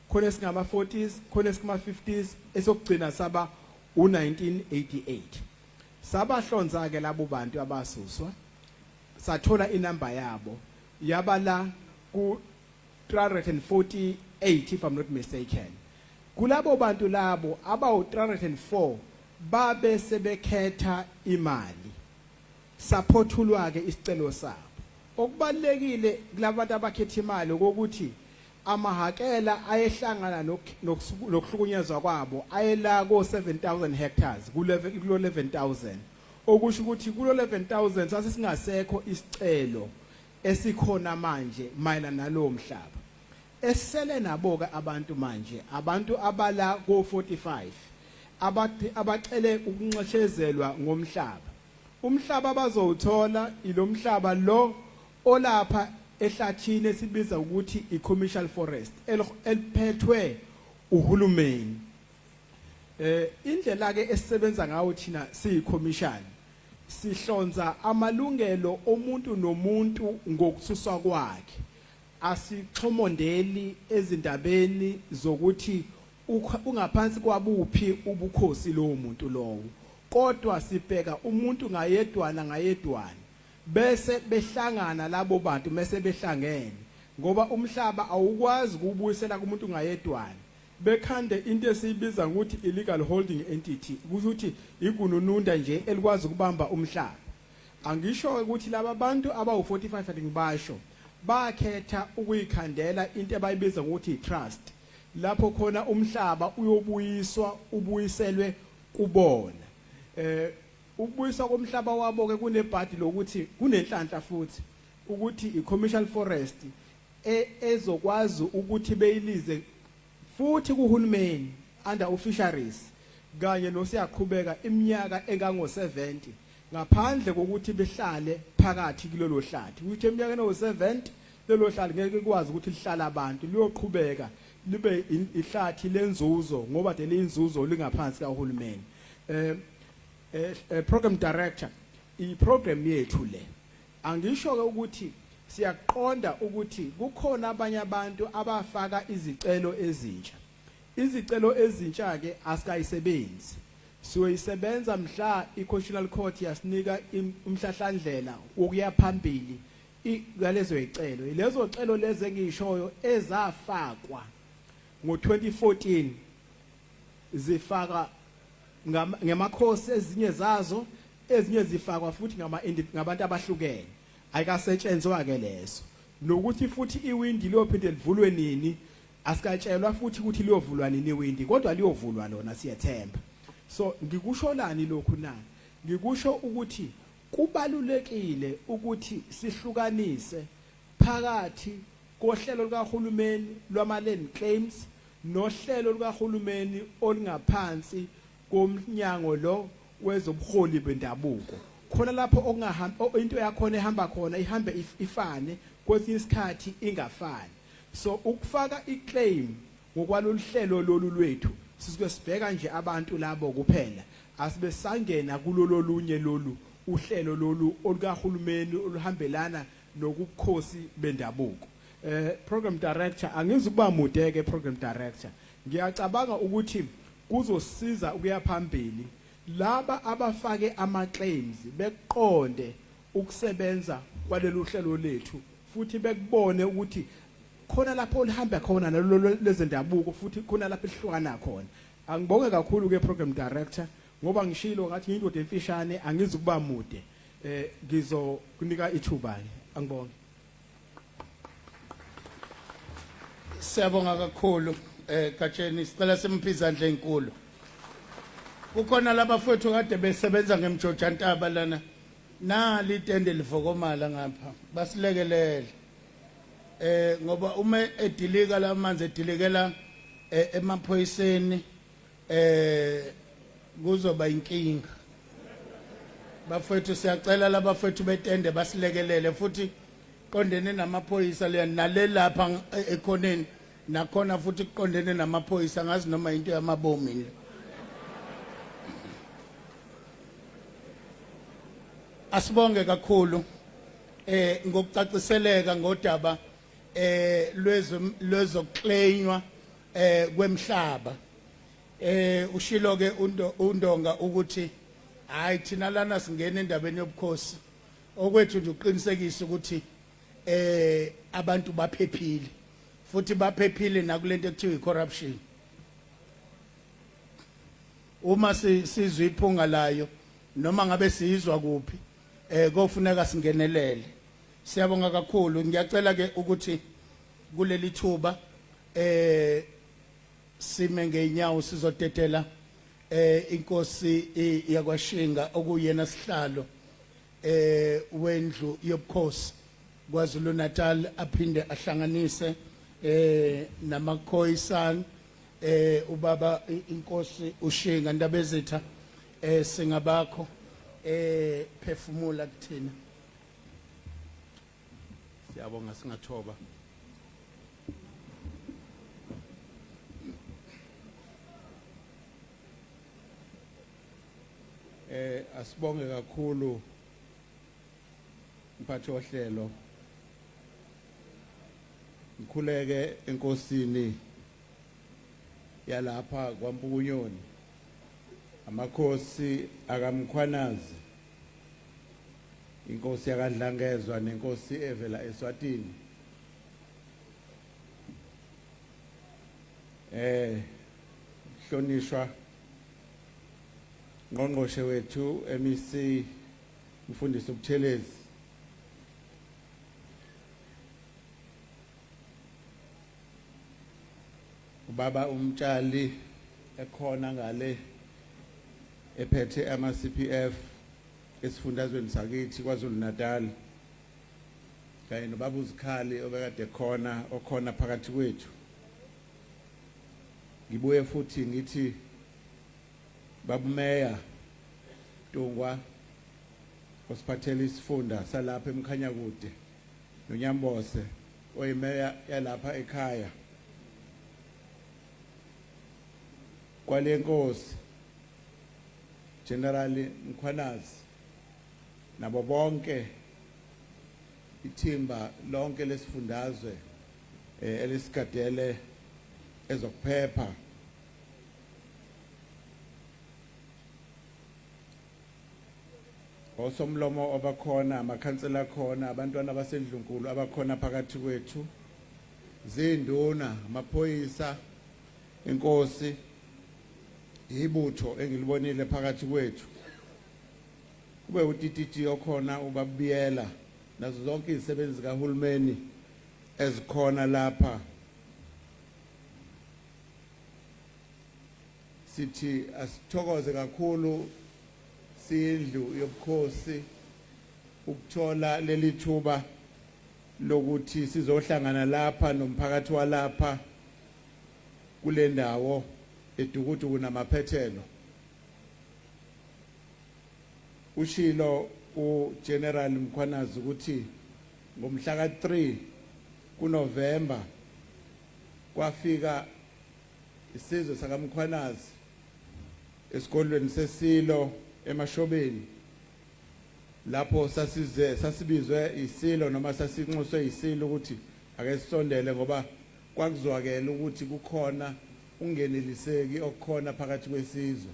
khona esingama 40s khona esingama 50s esokugcina saba u1988 sabahlonza ke labo bantu abasuswa sathola inamba yabo yabala ku 348 if I'm not mistaken kulabo bantu labo abawu 304 babe sebekhetha imali supportulwa ke isicelo sabo okubalekile kulabantu abakhetha imali ukuthi amahakela ayehlangana nokuhlukunyezwa kwabo ayela ko 7,000 hectares kulo 11,000 okusho ukuthi kulo 11,000 sase singasekho isicelo esikhona manje mayelana nalo mhlaba esele naboka abantu manje abantu abala ko 45 abacele ukunxeshezelwa ngomhlaba umhlaba bazowuthola ilomhlaba lo olapha ehlathini esibiza ukuthi i-commercial forest eliphethwe uhulumeni indlela ke esisebenza ngayo thina siyikhomishana sihlonza amalungelo omuntu nomuntu ngokususwa kwakhe asixhomondeli ezindabeni zokuthi ungaphansi kwabuphi ubukhosi lowo muntu lowo kodwa sibheka umuntu ngayedwana bese behlangana labo bantu bese behlangene ngoba umhlaba awukwazi ukubuyisela kumuntu ngayedwana bekhande into esibiza ukuthi illegal holding entity kusho ukuthi igunununda nje elikwazi ukubamba umhlaba angisho ukuthi laba bantu abawu45 ngibasho bakhetha ukuyikhandela into abayibiza ukuthi trust lapho khona umhlaba uyobuyiswa ubuyiselwe kubona ukubuyiswa komhlaba wabo ke kunebhadi lokuthi kunenhlanhla futhi ukuthi i-commercial forest ezokwazi ukuthi beyilize futhi kuhulumeni under fisheries kanye nosiyaqhubeka iminyaka engango70 ngaphandle kokuthi behlale phakathi kulelo hlathi ukuthi eminyakeni o70 lelo hlala ngeke ikwazi ukuthi lihlala abantu liyoqhubeka libe ihlathi lenzuzo ngoba de lenzuzo lingaphansi kahulumeni. Program director iprogram yethu le angisho ke ukuthi siyaqonda ukuthi kukhona abanye abantu abafaka izicelo ezintsha. Izicelo ezintsha ke asikayisebenzi. Siyoyisebenza mhla iConstitutional Court yasinika umhlahlandlela wokuya phambili ngalezo izicelo. Lezo zicelo lezi engishoyo ezafakwa ngo2014 zifaka ngamakhosi ezinye zazo ezinye zifakwa futhi ngabantu abahlukene ayikasetshenzwa ke leso nokuthi futhi iwindi liyophinde livulwe nini asikatshelwa futhi ukuthi liyovulwa nini iwindi kodwa liyovulwa lona siyethemba. So ngikusholani lokhu na ngikusho ukuthi kubalulekile ukuthi sihlukanise phakathi kohlelo lukahulumeni lwama-land claims nohlelo lukahulumeni olungaphansi komnyango lo wezobuholi bendabuko. Khona lapho okungahamba into yakhona ehamba khona ihambe ifane kwesinye isikhathi ingafani. So ukufaka iclaim ngokwalolu hlelo lolu lwethu sisuke sibheka nje abantu labo kuphela asibe sangena kulolo lunye lolu uhlelo lolu olukahulumeni oluhambelana nokukhosi bendabuko. Program director angizukuba mude ke program director ngiyacabanga ukuthi kuzosiza ukuya phambili laba abafake ama-claims beqonde ukusebenza kwalelo hlelo lethu futhi bekubone ukuthi khona lapho lihamba khona lezendabuko futhi khona lapho lihlukana khona. Angibonge kakhulu ke program director ngoba ngishilo ngathi ngiyindoda emfishane angizukuba mude ngizokunika ithuba ke angibonge. Siyabonga kakhulu Katsheni sicela simphizandle enkulu. Kukhona labafowethu kade besebenza ngemjoja Ntaba lana nali itende livokomala ngapha basilekelele ngoba uma edilika lamanzi edilikela emaphoyiseni kuzoba inkinga. Bafowethu siyacela labafowethu betende basilekelele futhi qondene namaphoyisa nalelapha ekhoneni nakhona futhi kuqondene namaphoyisa ngazi noma into yamabomi. Asibonge kakhulu ngokucaciseleka ngodaba lwezokuclainywa kwemhlaba. Ushilo ke undonga ukuthi hayi thina lana singena endabeni yobukhosi okwethu nje uqinisekisa ukuthi abantu baphephile futhi baphephile nakulento ekuthiwa icorruption. Uma sizwe iphunga layo noma ngabe sizwa kuphi kofuneka singenelele. Siyabonga kakhulu ngiyacela ke ukuthi kuleli thuba sime ngeenyawo sizotetela inkosi yakwaShinga okuyena sihlalo wendlu yobukhosi kwaZulu Natal aphinde ahlanganise namakhoyisana ubaba inkosi uShinga Ndabezitha singabakho phefumula kuthina. Siyabonga singathoba. Asibonge kakhulu mphathi ohlelo ngikhuleke enkosini yalapha kwaMpukunyoni amakhosi akamkhwanazi inkosi yakadlangezwa nenkosi evela eSwatini hlonishwa ngqongqoshe wethu MEC Mfundisi Buthelezi ubaba umtshali ekhona ngale ephethe ama CPF esifundazweni sakithi kwaZulu Natal kanye nobaba uZikhali obekade khona okhona phakathi kwethu. Ngibuye futhi ngithi babumeya Tungwa osiphathele isifunda salapha eMkhanyakude noNyambose oyimeya yalapha ekhaya kwale nkosi General Mkhwanazi nabo bonke ithimba lonke lesifundazwe elisigadele ezokuphepha osomlomo abakhona amakhansela khona abantwana basendlunkulu abakhona phakathi kwethu zinduna amaphoyisa inkosi ibutho engilibonile phakathi kwethu kube uTTT okhona ubabiyela nazo zonke izisebenzi kahulumeni ezikhona lapha sithi asithokoze kakhulu sindlu yobukhosi ukuthola leli thuba lokuthi sizohlangana lapha nomphakathi walapha kule ndawo edukuduku namaphethelo ushilo uGeneral Mkhwanazi ukuthi ngomhla ka3 kuNovember kwafika isizwe sakaMkhwanazi esikolweni sesilo emashobeni lapho sasibizwe isilo noma sasinxuswe isilo ukuthi ake sisondele ngoba kwakuzwakela ukuthi kukhona ungeneliseki okukhona phakathi kwesizwe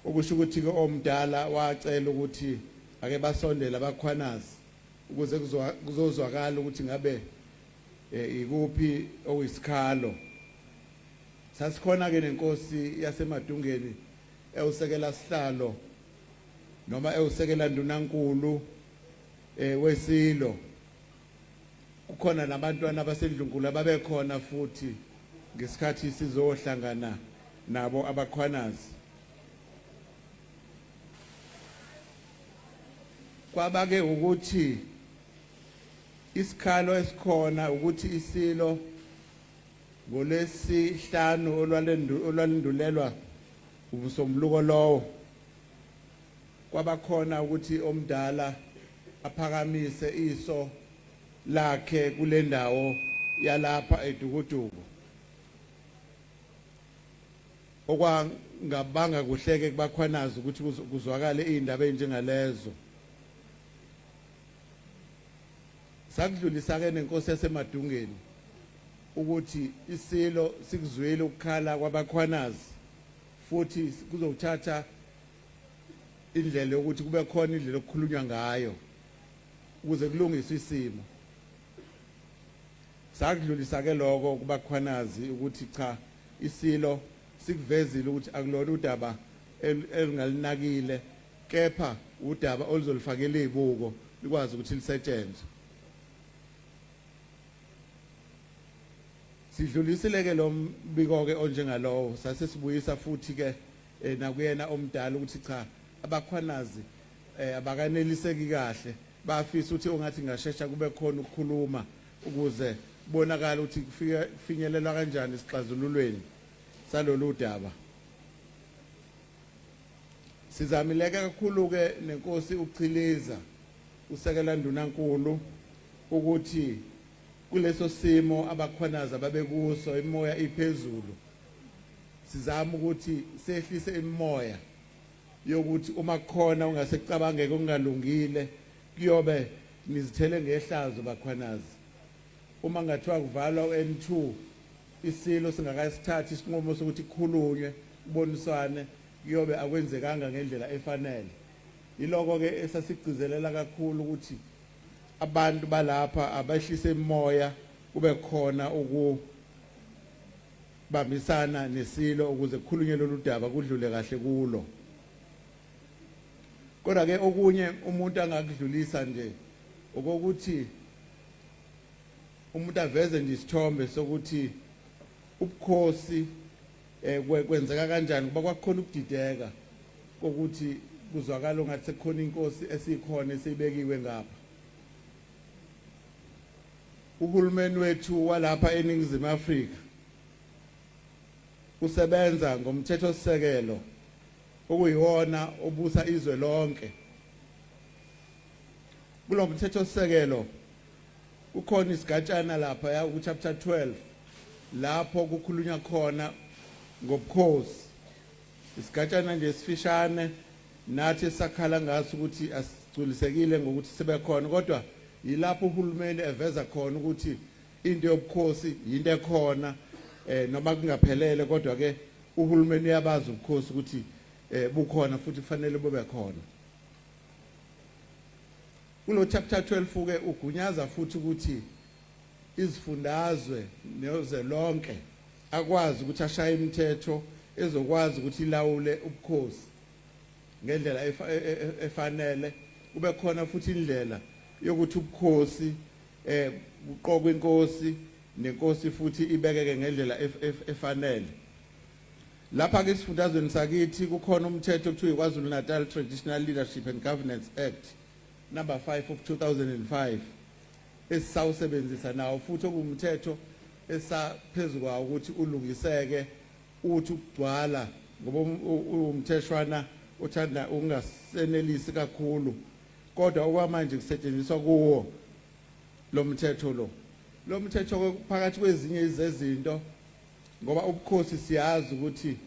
okusho ukuthi ke omdala wacela ukuthi ake basondele abakhwanazi ukuze kuzozwakala ukuthi ngabe ikuphi okuyisikhalo sasikhona ke nenkosi yaseMadungeni ewusekela sihlalo noma ewusekela ndunankulu wesilo kukhona nabantwana basendlunkulu ababekhona futhi ngesikhathi sizohlangana nabo abakhwanazi kwabake ukuthi isikhalo esikhona ukuthi isilo ngolesihlanu olwalindulelwa ubusomluko lowo kwabakhona ukuthi omdala aphakamise iso lakhe kule ndawo yalapha edukuduku okwangabanga kuhleke kubakhwanazi ukuthi kuzwakale izindaba ezinjengalezo sakudlulisa ke nenkosi yaseMadungeni ukuthi isilo sikuzwile ukukhala kwabakhwanazi futhi kuzothatha indlela yokuthi kube khona indlela okukhulunywa ngayo ukuze kulungiswe isimo sakudlulisa ke lokho kubakhwanazi ukuthi cha isilo sikuvezile ukuthi akulona udaba elingalinakile kepha udaba oluzolifakela izibuko likwazi ukuthi lisetshenzwe sidlulisile ke lo mbiko ke onjengalowo sase sibuyisa futhi ke nakuyena omdala ukuthi cha abakhwanazi abakaneliseki kahle bafisa ukuthi ungathi ngashesha kube khona ukukhuluma ukuze bonakala ukuthi kufinyelelwa kanjani isixazululweni salolu daba sizamileke kakhulu ke nenkosi uChiliza usekela ndunankulu ukuthi kuleso simo abakhwanazi ababekuso imoya iphezulu sizama ukuthi sehlise imoya yokuthi uma khona ungasecabangeke okungalungile kuyobe nizithele ngehlazo bakhwanazi uma ngathiwa kuvalwa N2 isilo singakasithathi isinqumo sokuthi kukhulunywe kuboniswane kuyobe akwenzekanga ngendlela efanele yiloko ke esasigcizelela kakhulu ukuthi abantu balapha abahlise imoya kube khona ukubambisana nesilo ukuze kukhulunywe lolu daba kudlule kahle kulo kodwa ke okunye umuntu angakudlulisa nje ukuthi umuntu aveze nje isithombe sokuthi ubukhosi kwenzeka kanjani kuba kwakhona ukudideka ukuthi kuzwakala ngathi sekukhona inkosi esikhona esibekiwe ngapha uhulumeni wethu walapha eNingizimu Afrika usebenza ngomthetho sisekelo okuyiwona obusa izwe lonke kulo mthetho sisekelo kukhona isigatshana lapha ya ku chapter 12 lapho kukhulunywa khona ngobukhosi. Isigatshana nje sifishane nathi sakhala ngaso ukuthi asicwilisekile ngokuthi sebekhona, kodwa yilapho uhulumeni eveza khona ukuthi into yobukhosi into ekhona noma kungaphelele, kodwa ke uhulumeni uyabazi ubukhosi ukuthi bukhona futhi kufanele bube khona. Kulo chapter 12 ke ugunyaza futhi ukuthi izifundazwe nezwe lonke akwazi ukuthi ashaye imithetho ezokwazi ukuthi ilawule ubukhosi ngendlela efanele. Kube khona futhi indlela yokuthi ubukhosi uqokwe inkosi nenkosi futhi ibekeke ngendlela efanele. Lapha ke isifundazweni sakithi kukhona umthetho okuthiwa iKwaZulu Natal Traditional Leadership and Governance Act number 5 of 2005 esisawusebenzisa nawo futhi okumthetho esaphezulu kwawo ukuthi ulungiseke uthi ukugcwala ngoba umtheshwana uthanda ungasenelisi kakhulu, kodwa okwamanje kusetshenziswa kuwo lo mthetho lo mthetho phakathi kwezinye izezinto, ngoba ubukhosi siyazi ukuthi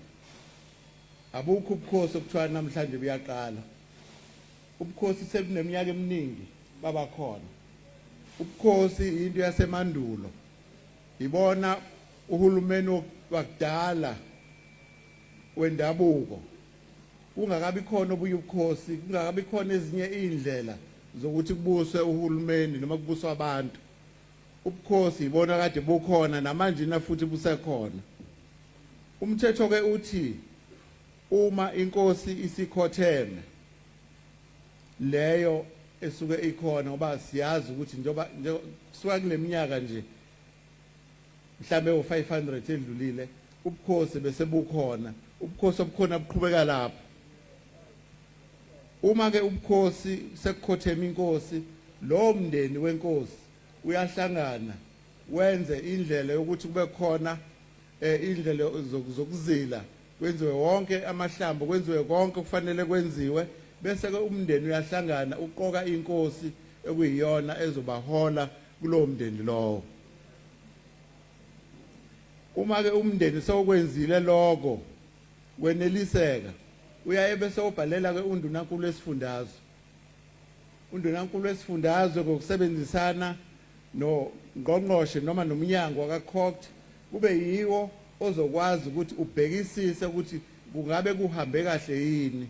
abukho ubukhosi okuthiwa namhlanje buyaqala. Ubukhosi sebuneminyaka eminingi baba khona. Ubukhosi into yasemandulo, ibona uhulumeni wakudala wendabuko. Kungakabi khona obuye ubukhosi, kungakabi khona ezinye indlela zokuthi kubuswe uhulumeni noma kubuswe abantu. Ubukhosi ibona kade bukhona namanje na futhi busekhona. Umthetho ke uthi uma inkosi isikhotheme leyo esuke ikhona, ngoba siyazi ukuthi njoba kusuka kuleminyaka nje mhlambe u500 edlulile ubukhosi bese bukhona. Ubukhosi obukhona buqhubeka lapha. Uma ke ubukhosi sekukhothema inkosi, lo mndeni wenkosi uyahlangana wenze indlela yokuthi kube khona indlela zokuzila, kwenziwe wonke amahlambo, kwenziwe konke kufanele kwenziwe, bese ke umndeni uyahlangana uqoka inkosi ekuyiyona ezobahola kulo mndeni lowo. Uma ke umndeni sewukwenzile lokho kweneliseka, uyaye bese ubhalela ke undunankulu wesifundazwe. Undunankulu wesifundazwe ngokusebenzisana no ngqongqoshe noma nomnyango wakakhokt kube yiwo ozokwazi ukuthi ubhekisise ukuthi kungabe kuhambe kahle yini.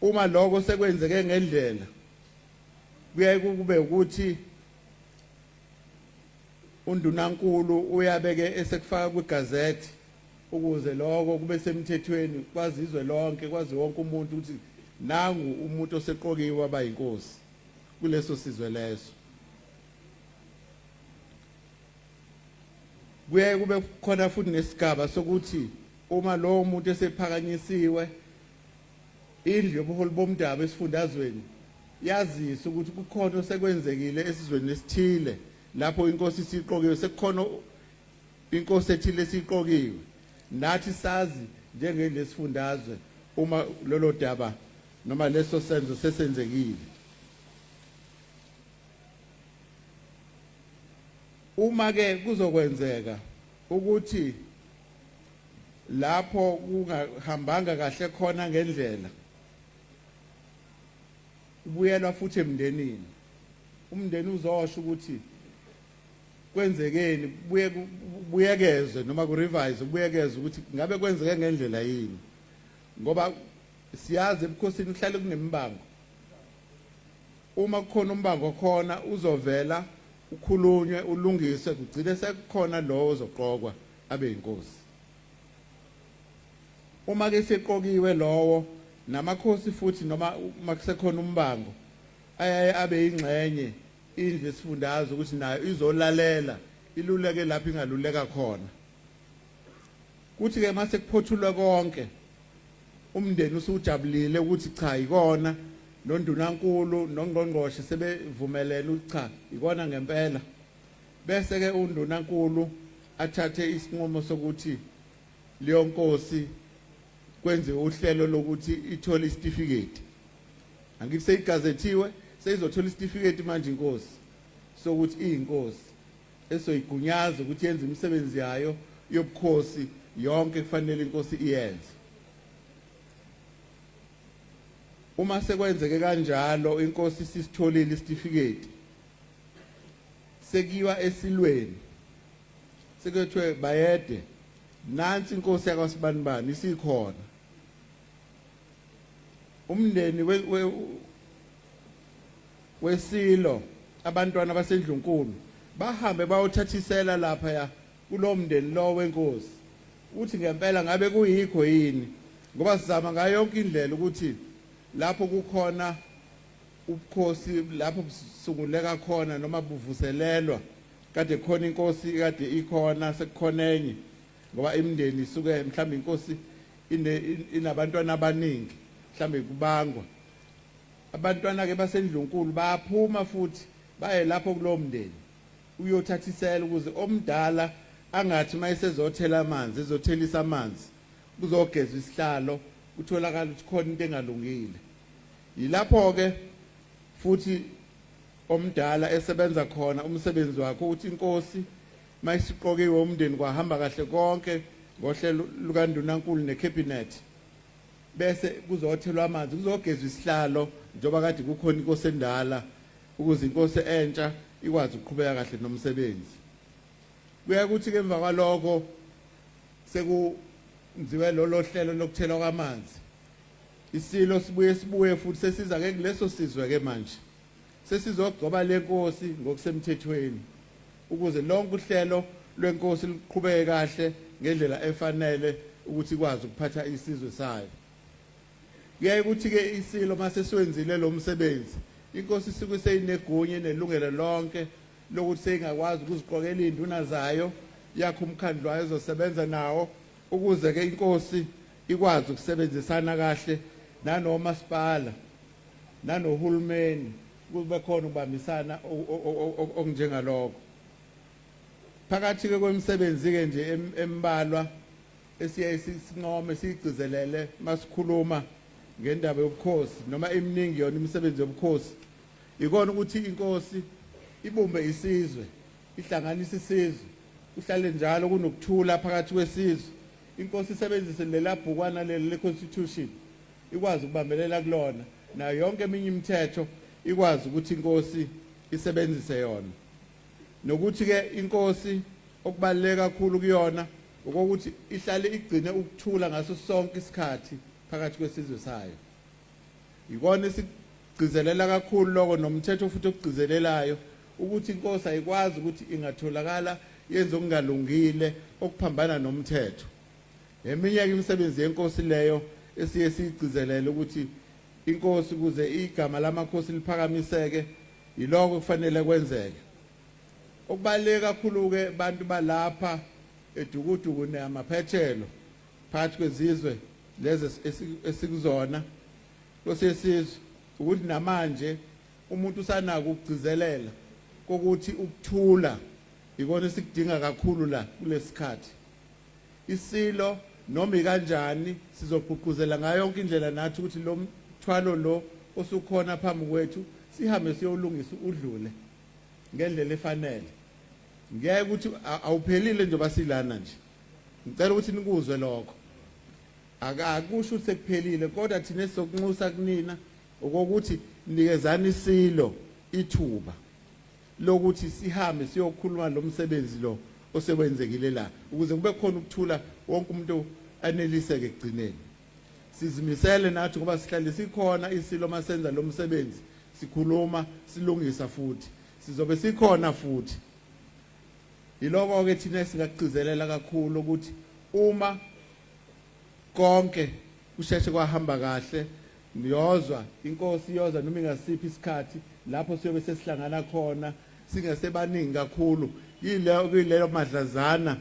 Uma lokho sekwenzeke ngendlela, kuyaye kube ukuthi undunankulu uyabeke esekufaka kwigazette ukuze lokho kube semthethweni, kwazizwe lonke, kwazi wonke umuntu ukuthi nangu umuntu oseqokiwe aba yinkosi kuleso sizwe leso. Kuyaye kube khona futhi nesigaba sokuthi uma lo muntu esephakanyisiwe, indlu yobuholi bomdabu esifundazweni yazisa ukuthi kukhona osekwenzekile esizweni esithile lapho inkosi isiqokiwe, sekukhona inkosi ethile esiqokiwe. Nathi sazi njengelesifundazwe uma lolo daba noma leso senzo sesenzekile. Uma ke kuzokwenzeka ukuthi lapho kungahambanga kahle khona ngendlela, ubuyelwa futhi emndenini. Umndeni uzosho ukuthi kwenzekeni, buyekezwe noma ku-revise, buyekezwe ukuthi ngabe kwenzeke ngendlela yini, ngoba siyazi ebukhosini kuhlale kunembango. Uma kukhona umbango khona uzovela ukhulunywe ulungiswe kugcine sekukhona lo ozoqokwa abe inkosi. Uma ke seqokiwe lowo namakhosi futhi noma makusekhona umbango ayaye abe ingxenye indlu yesifundazwe ukuthi nayo izolalela iluleke lapho ingaluleka khona. Kuthi ke mase kuphothulwa konke umndeni usujabulile ukuthi cha ikona nondunankulu nongqongqoshe sebevumelene ukuthi cha ikona ngempela, bese ke undunankulu athathe isinqumo sokuthi leyo nkosi kwenziwe uhlelo lokuthi ithole isitifiketi. Angithi seyigazethiwe seyizothola isitifiketi manje inkosi. sokuthi iyinkosi esoyigunyaza ukuthi yenze imisebenzi yayo yobukhosi yonke kufanele inkosi iyenze. Uma sekwenzeke kanjalo inkosi sisitholile isitifiketi sekiwa esilweni sekuthiwe bayede nansi inkosi yakwaSibanibani isikhona. Umndeni wesilo abantwana baseNdlunkulu bahambe bayothathisela lapha ya kulomndeni lo wenkosi uthi ngempela ngabe kuyikho yini, ngoba sizama ngayo yonke indlela ukuthi lapho kukhona ubukhosi lapho busunguleka khona noma buvuselelwa kade khona inkosi kade ikhona sekukhona enye, ngoba imndeni isuke mhlawumbe inkosi inabantwana abaningi mhlawumbe kubangwa abantwana ke baseNdlunkulu baphuma futhi baye lapho kulomndeni uyothathisela ukuze omdala angathi mayesezothela amanzi ezothelisa amanzi kuzogeza isihlalo utholakala ukuthi khona into engalungile. Yilapho ke futhi omdala esebenza khona umsebenzi wakhe ukuthi inkosi mayisiqokiwe umndeni kwahamba kahle konke ngohlelo lukaNdunankulu necabinet bese kuzothelwa amanzi kuzogezwa isihlalo njoba kade kukhona inkosi endala ukuze inkosi entsha ikwazi ukuqhubeka kahle nomsebenzi. Kuya ukuthi ke emva kwaloko sekunziwe lo hlelo lokuthelwa kwamanzi isilo sibuye futhi sesiza ke kuleso sizwe ke manje sesizogcoba lenkosi ngokusemthethweni ukuze lonke uhlelo lwenkosi liqhubeke kahle ngendlela efanele ukuthi ikwazi ukuphatha isizwe sayo. Kuyaye ukuthi ke isilo mase siwenzile lo msebenzi inkosi isuke seyinegunya nelungelo lonke lokuthi seyingakwazi ukuziqokela induna zayo yakho umkhandlu wayo ezosebenza nawo ukuze ke inkosi ikwazi ukusebenzisana kahle nanomasipala nanohulumeni kube khona ukubambisana okunjengalokho. Phakathi ke kwemisebenzi ke nje embalwa esiye sinqome sigcizelele masikhuluma ngendaba yobukhosi noma eminingi yona imisebenzi yobukhosi ikona ukuthi inkosi ibumbe isizwe ihlanganisa isizwe uhlale njalo kunokuthula phakathi kwesizwe. Inkosi isebenzise lela bhukwana leli leconstitution ikwazi ukubambelela kulona nayo yonke eminye imithetho ikwazi ukuthi inkosi isebenzise yona, nokuthi ke inkosi okubaleka kakhulu kuyona ukuthi ihlale igcine ukuthula ngaso sonke isikhathi phakathi kwesizwe sayo. Ikona esigcizelela kakhulu lokho nomthetho futhi okugcizelelayo ukuthi inkosi ayikwazi ukuthi ingatholakala yenze okungalungile okuphambana nomthetho. Eminye imisebenzi yenkosi leyo esiye sigcizelele ukuthi inkosi kuze igama lamakhosi liphakamiseke yiloko kufanele kwenzeke. Okubaleka kakhulu ke abantu balapha edukuduku namaphethelo phakathi kwezizwe lezi esikuzona losesizwe ukuthi namanje umuntu usanaka ukugcizelela kokuthi ukuthula ikona esikudinga kakhulu la kulesikhathi. Isilo noma ikanjani sizogqugquzela ngayo yonke indlela nathi ukuthi lo mthwalo lo osukhona phambi kwethu sihambe siyolungisa udlule ngendlela efanele. Ngeke ukuthi awuphelile nje basilana nje. Ngicela ukuthi nikuzwe lokho. Akakusho ukuthi sekuphelile kodwa thina sokunxusa kunina ukuthi nikezana isilo ithuba lokuthi sihambe siyokhuluma lo msebenzi lo osebenzekile la ukuze kube khona ukuthula wonke umuntu aneliseke egcineni. Sizimisele nathi ngoba sihlale sikhona isilo masenza lo msebenzi sikhuluma silungisa futhi sizobe sikhona futhi. Yiloko ke thina singagcizelela kakhulu ukuthi uma konke kusheshe kwahamba kahle niyozwa inkosi iyoza noma ingasiphi isikhathi lapho siyobe sesihlangana khona singasebaningi kakhulu yileyo madlazana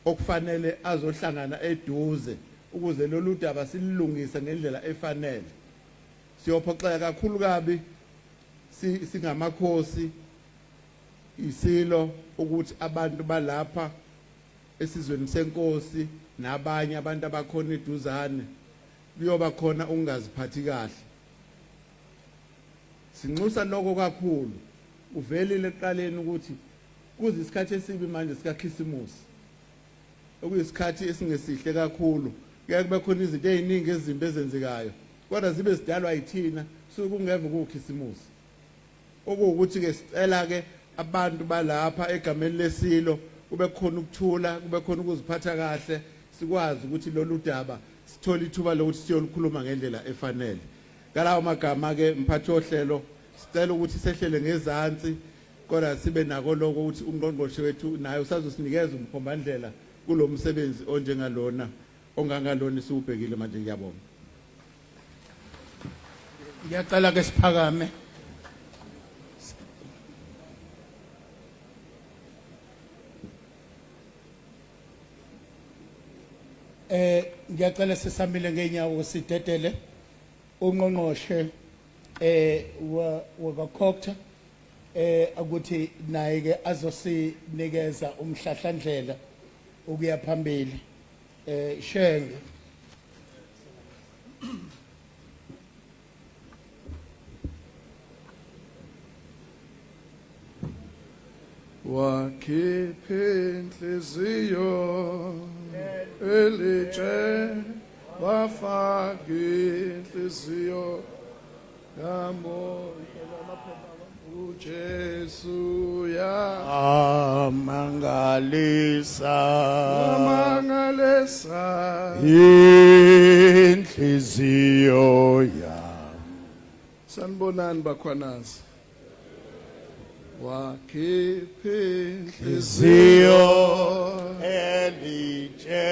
okufanele azohlangana eduze ukuze lolu daba silungise ngendlela efanele. Siyophoxeka kakhulu kabi singamakhosi isilo ukuthi abantu balapha esizweni senkosi nabanye abantu abakhona eduzane kuyoba khona ungaziphathi kahle. Sinxusa lokho kakhulu uvelile eqaleni ukuthi kuze isikhathi esibi manje sika Christmas okuyisikhathi esingesihle kakhulu kuya kube khona izinto eziningi ezimbi ezenzekayo kodwa zibe zidalwa yithina sokungeve ku Christmas okuwukuthi ke sicela ke abantu balapha egameni lesilo kube khona ukuthula kube khona ukuziphatha kahle sikwazi ukuthi lolu daba sithola ithuba lokuthi siyolikhuluma ngendlela efanele ngalawo magama ke mphathi ohlelo sicela ukuthi sehlele ngezantsi kodwa sibe nako lokho ukuthi ungqongqoshe wethu naye usazosinikeza umkhombandlela kulomsebenzi onjengalona ongangalona siubhekile manje ngiyabonga ngiyacela ke siphakame ngiyacela sisamile ngeenyawo sidedele ungqongqoshe wakakhokta ukuthi naye ke azosinikeza umhlahlandlela ukuya phambili shenge wakhiphe inhliziyo elitshe wafaka inhliziyo kamoya uJesu amangalisa inhliziyo yami sanibonani bakhwanazi wakhiphe inhliziyo elitshe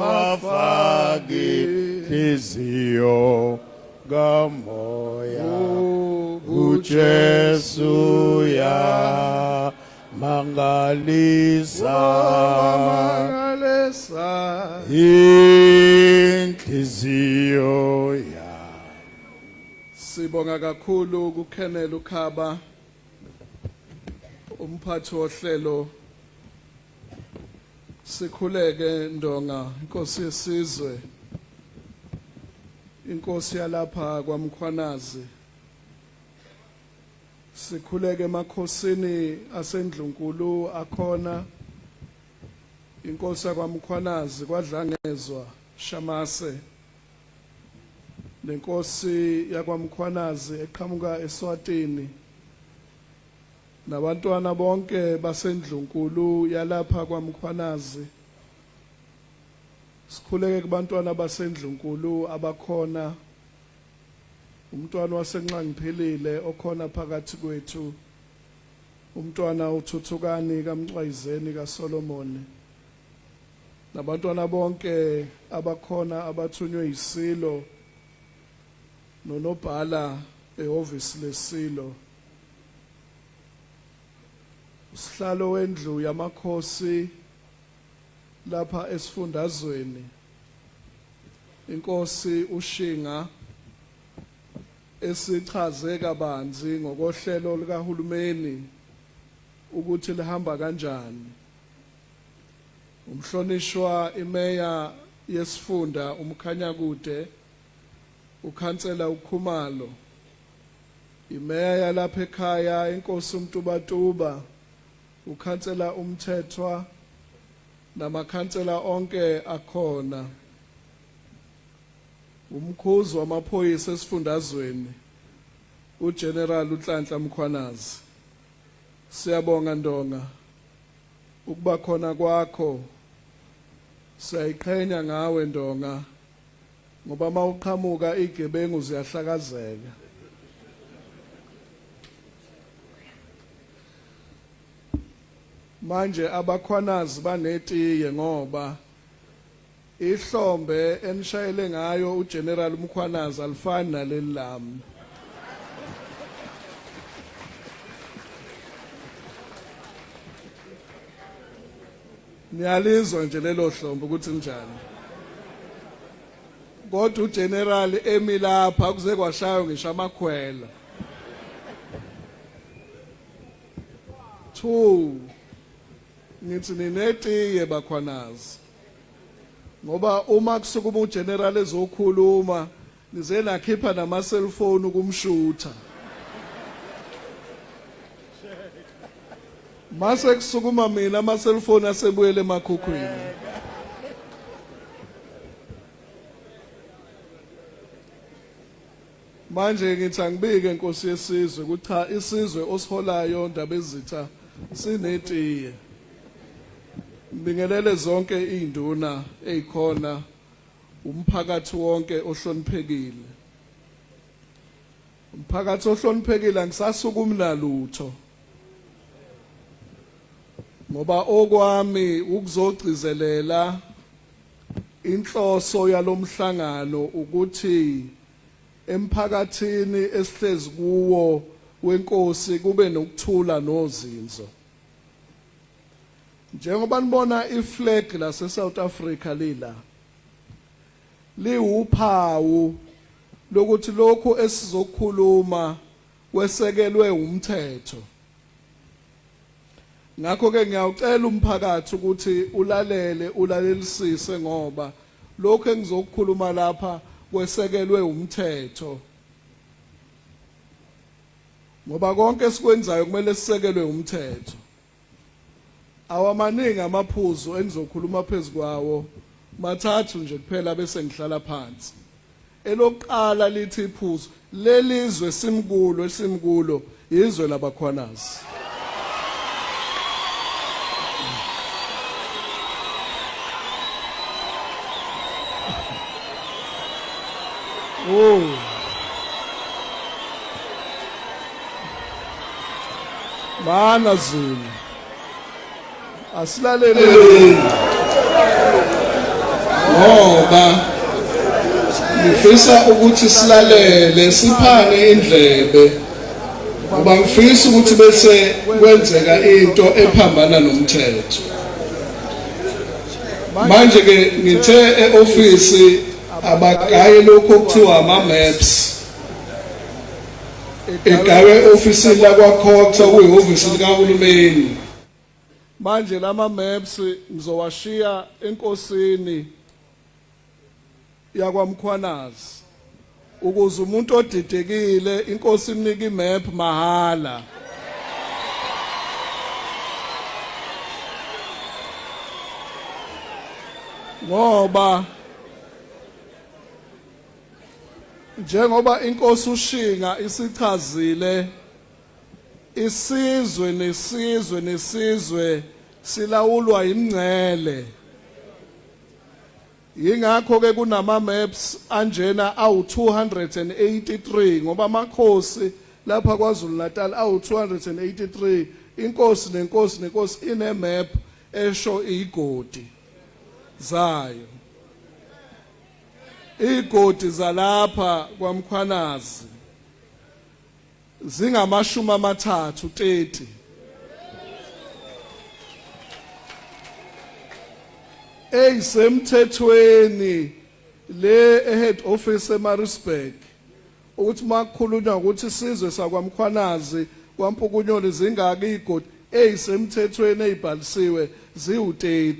wafaka inhliziyo kamoya uJesu ya mangalisa inhliziyo ya sibonga kakhulu kuKenneth Khaba umphathi wohlelo sikhuleke Ndonga inkosi yesizwe inkosi yalapha kwaMkhwanazi sikhuleke emakhosini aseNdlunkulu akhona inkosi yakwaMkhwanazi kwaDlangezwa Shamase nenkosi yakwaMkhwanazi eqhamuka eSwatini nabantwana bonke baseNdlunkulu yalapha kwaMkhwanazi sikhuleke kubantwana baseNdlunkulu abakhona umntwana wasenqangiphelile okhona phakathi kwethu umntwana uThuthukani kaMcwayizeni kaSolomon nabantwana bonke abakhona abathunywe isilo nonobhala ehhovisi lesilo usihlalo wendlu yamakhosi lapha esifundazweni inkosi uShinga esichaze kabanzi ngokohlelo likahulumeni ukuthi lihamba kanjani umhlonishwa imeya yesifunda uMkhanyakude ukhansela uKhumalo imeya yalapha ekhaya inkosi uMtubatuba ukhansela uMthethwa namakhansela onke akhona umkhuzi wamaphoyisa esifundazweni uGeneral uNhlanhla Mkhwanazi siyabonga Ndonga ukuba khona kwakho siyayiqhenya ngawe Ndonga ngoba mawuqhamuka igebengu ziyahlakazeka manje abakhwanazi banetiye ngoba ihlombe enishayele ngayo uGeneral Mkhwanazi alifani naleli lami niyalizwa nje lelo hlombe ukuthi njani kodwa uGeneral emilapha kuze kwashayo ngisho amakhwela 2 ngithi ninetiye bakhwanazi ngoba uma kusukuma uGeneral ezokhuluma nize nakhipha nama cellphone kumshutha Mase kusukuma mina ama cellphone asebuyele emakhukhwini. Manje ngithi angibike Nkosi yesizwe ukuthi cha isizwe osiholayo Ndaba Ezitha sinetiye. Ngibingelele zonke izinduna ezikhona umphakathi wonke ohloniphekile. Umphakathi ohloniphekile angisasukumi nalutho. Ngoba okwami ukuzogcizelela inhloso yalomhlangano ukuthi emphakathini esihlezi kuwo wenkosi kube nokuthula nozinzo. Njengoba nibona iflag la South Africa lila liwuphawu lokuthi lokho esizokhuluma kwesekelwe umthetho. Ngakho ke ngiyacela umphakathi ukuthi ulalelisise ngoba lokho engizokukhuluma lapha kwesekelwe umthetho. Ngoba konke esikwenzayo kumele sisekelwe umthetho. Awamaningi amaphuzu engizokhuluma phezukwawo mathathu nje kuphela bese ngihlala phansi. Elokuqala lithi iphuzu lelizwe simkulo izwe labakhwanazi. Oh. Mana Zulu. Asilalele. Ngoba ngifisa ukuthi silalele siphane indlebe. Ngoba ngifisa ukuthi bese kwenzeka into ephambana nomthetho. Manje ke ngithe eoffice abagaye lokho kuthiwa ama-maps egawe ofisini lakwakhotha kuyihhovisi likahulumeni. Manje lama-maps ngizowashiya enkosini yakwaMkhwanazi ukuze umuntu odidekile inkosi imnika imap mahala. Ngoba njengoba inkosi uShinga isichazile isizwe nesizwe silawulwa imngcele. Yingakho ke kunama maps anjena awu283 ngoba amakhosi lapha kwaZulu Natal awu283. Inkosi nenkosi ine map esho igodi zayo. Igodi zalapha kwaMkhwanazi zingamashumi amathathu 30. Eyisemthethweni le head office eMaritzburg ukuthi makukhulunywa ukuthi isizwe sakwaMkhwanazi kwaMpukunyoli zingaki igodi eyisemthethweni ezibhalisiwe ziwu30.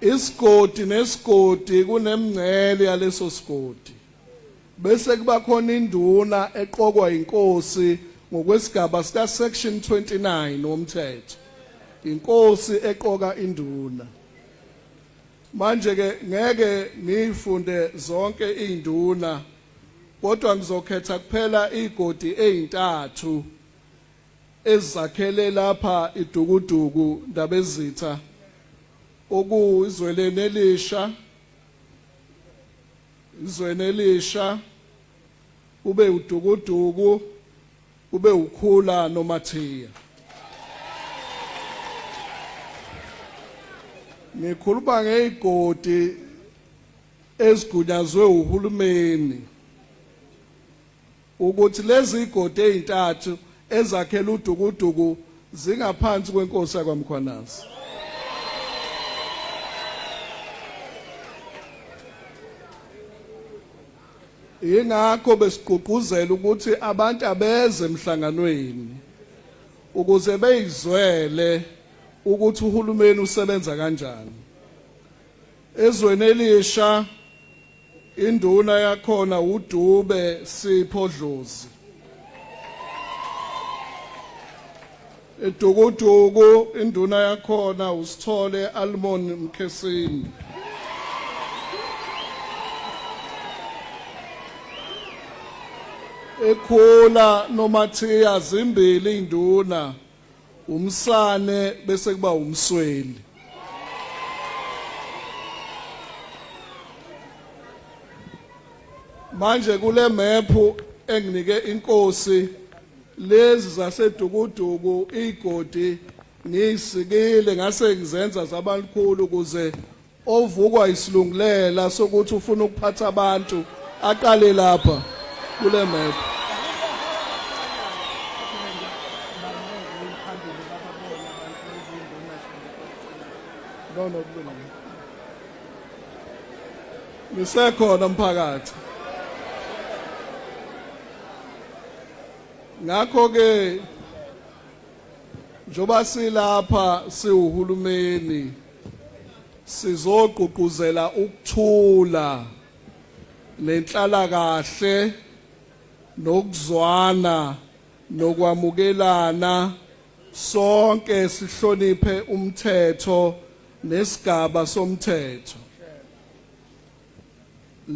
Isigodi nesigodi kunemngcele yaleso sigodi bese kuba khona induna eqokwa inkosi ngokwesigaba sika section 29 womthetho. Inkosi eqoka induna. Manje ke ngeke ngifunde zonke izinduna kodwa ngizokhetha kuphela igodi ezintathu ezizakhele lapha iDukuduku Ndaba Ezitha okuyizwelene Elisha ube uDukuduku ube uKhula noMathiya. Ngikhuluma ngezigodi ezigunyazwe uhulumeni ukuthi lezi igodi ezintathu ezakhela uDukuduku zingaphansi kwenkosi yakwaMkhwanazi. Ingakho besigqugquzela ukuthi abantu abeze emhlanganweni ukuze beyizwele ukuthi uhulumeni usebenza kanjani. Ezweni Elisha induna yakhona uDube Sipho Dlozi. eDokoDoko induna yakhona uSithole Almon Mkhesini. Ekhula noMathiya zimbili induna, umsane bese kuba umsweli. Manje kule map enginike inkosi lezi zaseDukuduku igodi ngisikile ngase ngizenza zabankulu ukuze ovukwa isilungulela sokuthi ufuna ukuphatha abantu aqale lapha kule map. No. Nisekhona mphakathi. Ngakho ke njoba silapha siuhulumeni sizoqhuquzela ukuthula nenhlala kahle nokuzwana nokwamukelana sonke sihloniphe umthetho nesigaba somthetho.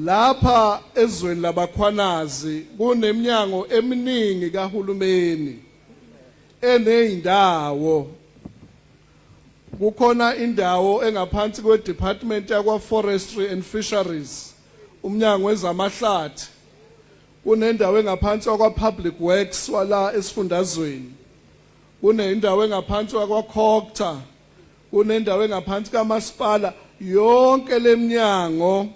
Lapha ezweni labakhwanazi kuneminyango eminingi kahulumeni eneyindawo. Kukhona indawo engaphansi kweDepartment yakwa Forestry and Fisheries, umnyango wezamahlathi. Kunendawo engaphansi kwa Public Works wala esifundazweni. Kunendawo engaphansi kwa Khokta. Kunendawo engaphansi kaMasipala. Yonke leminyango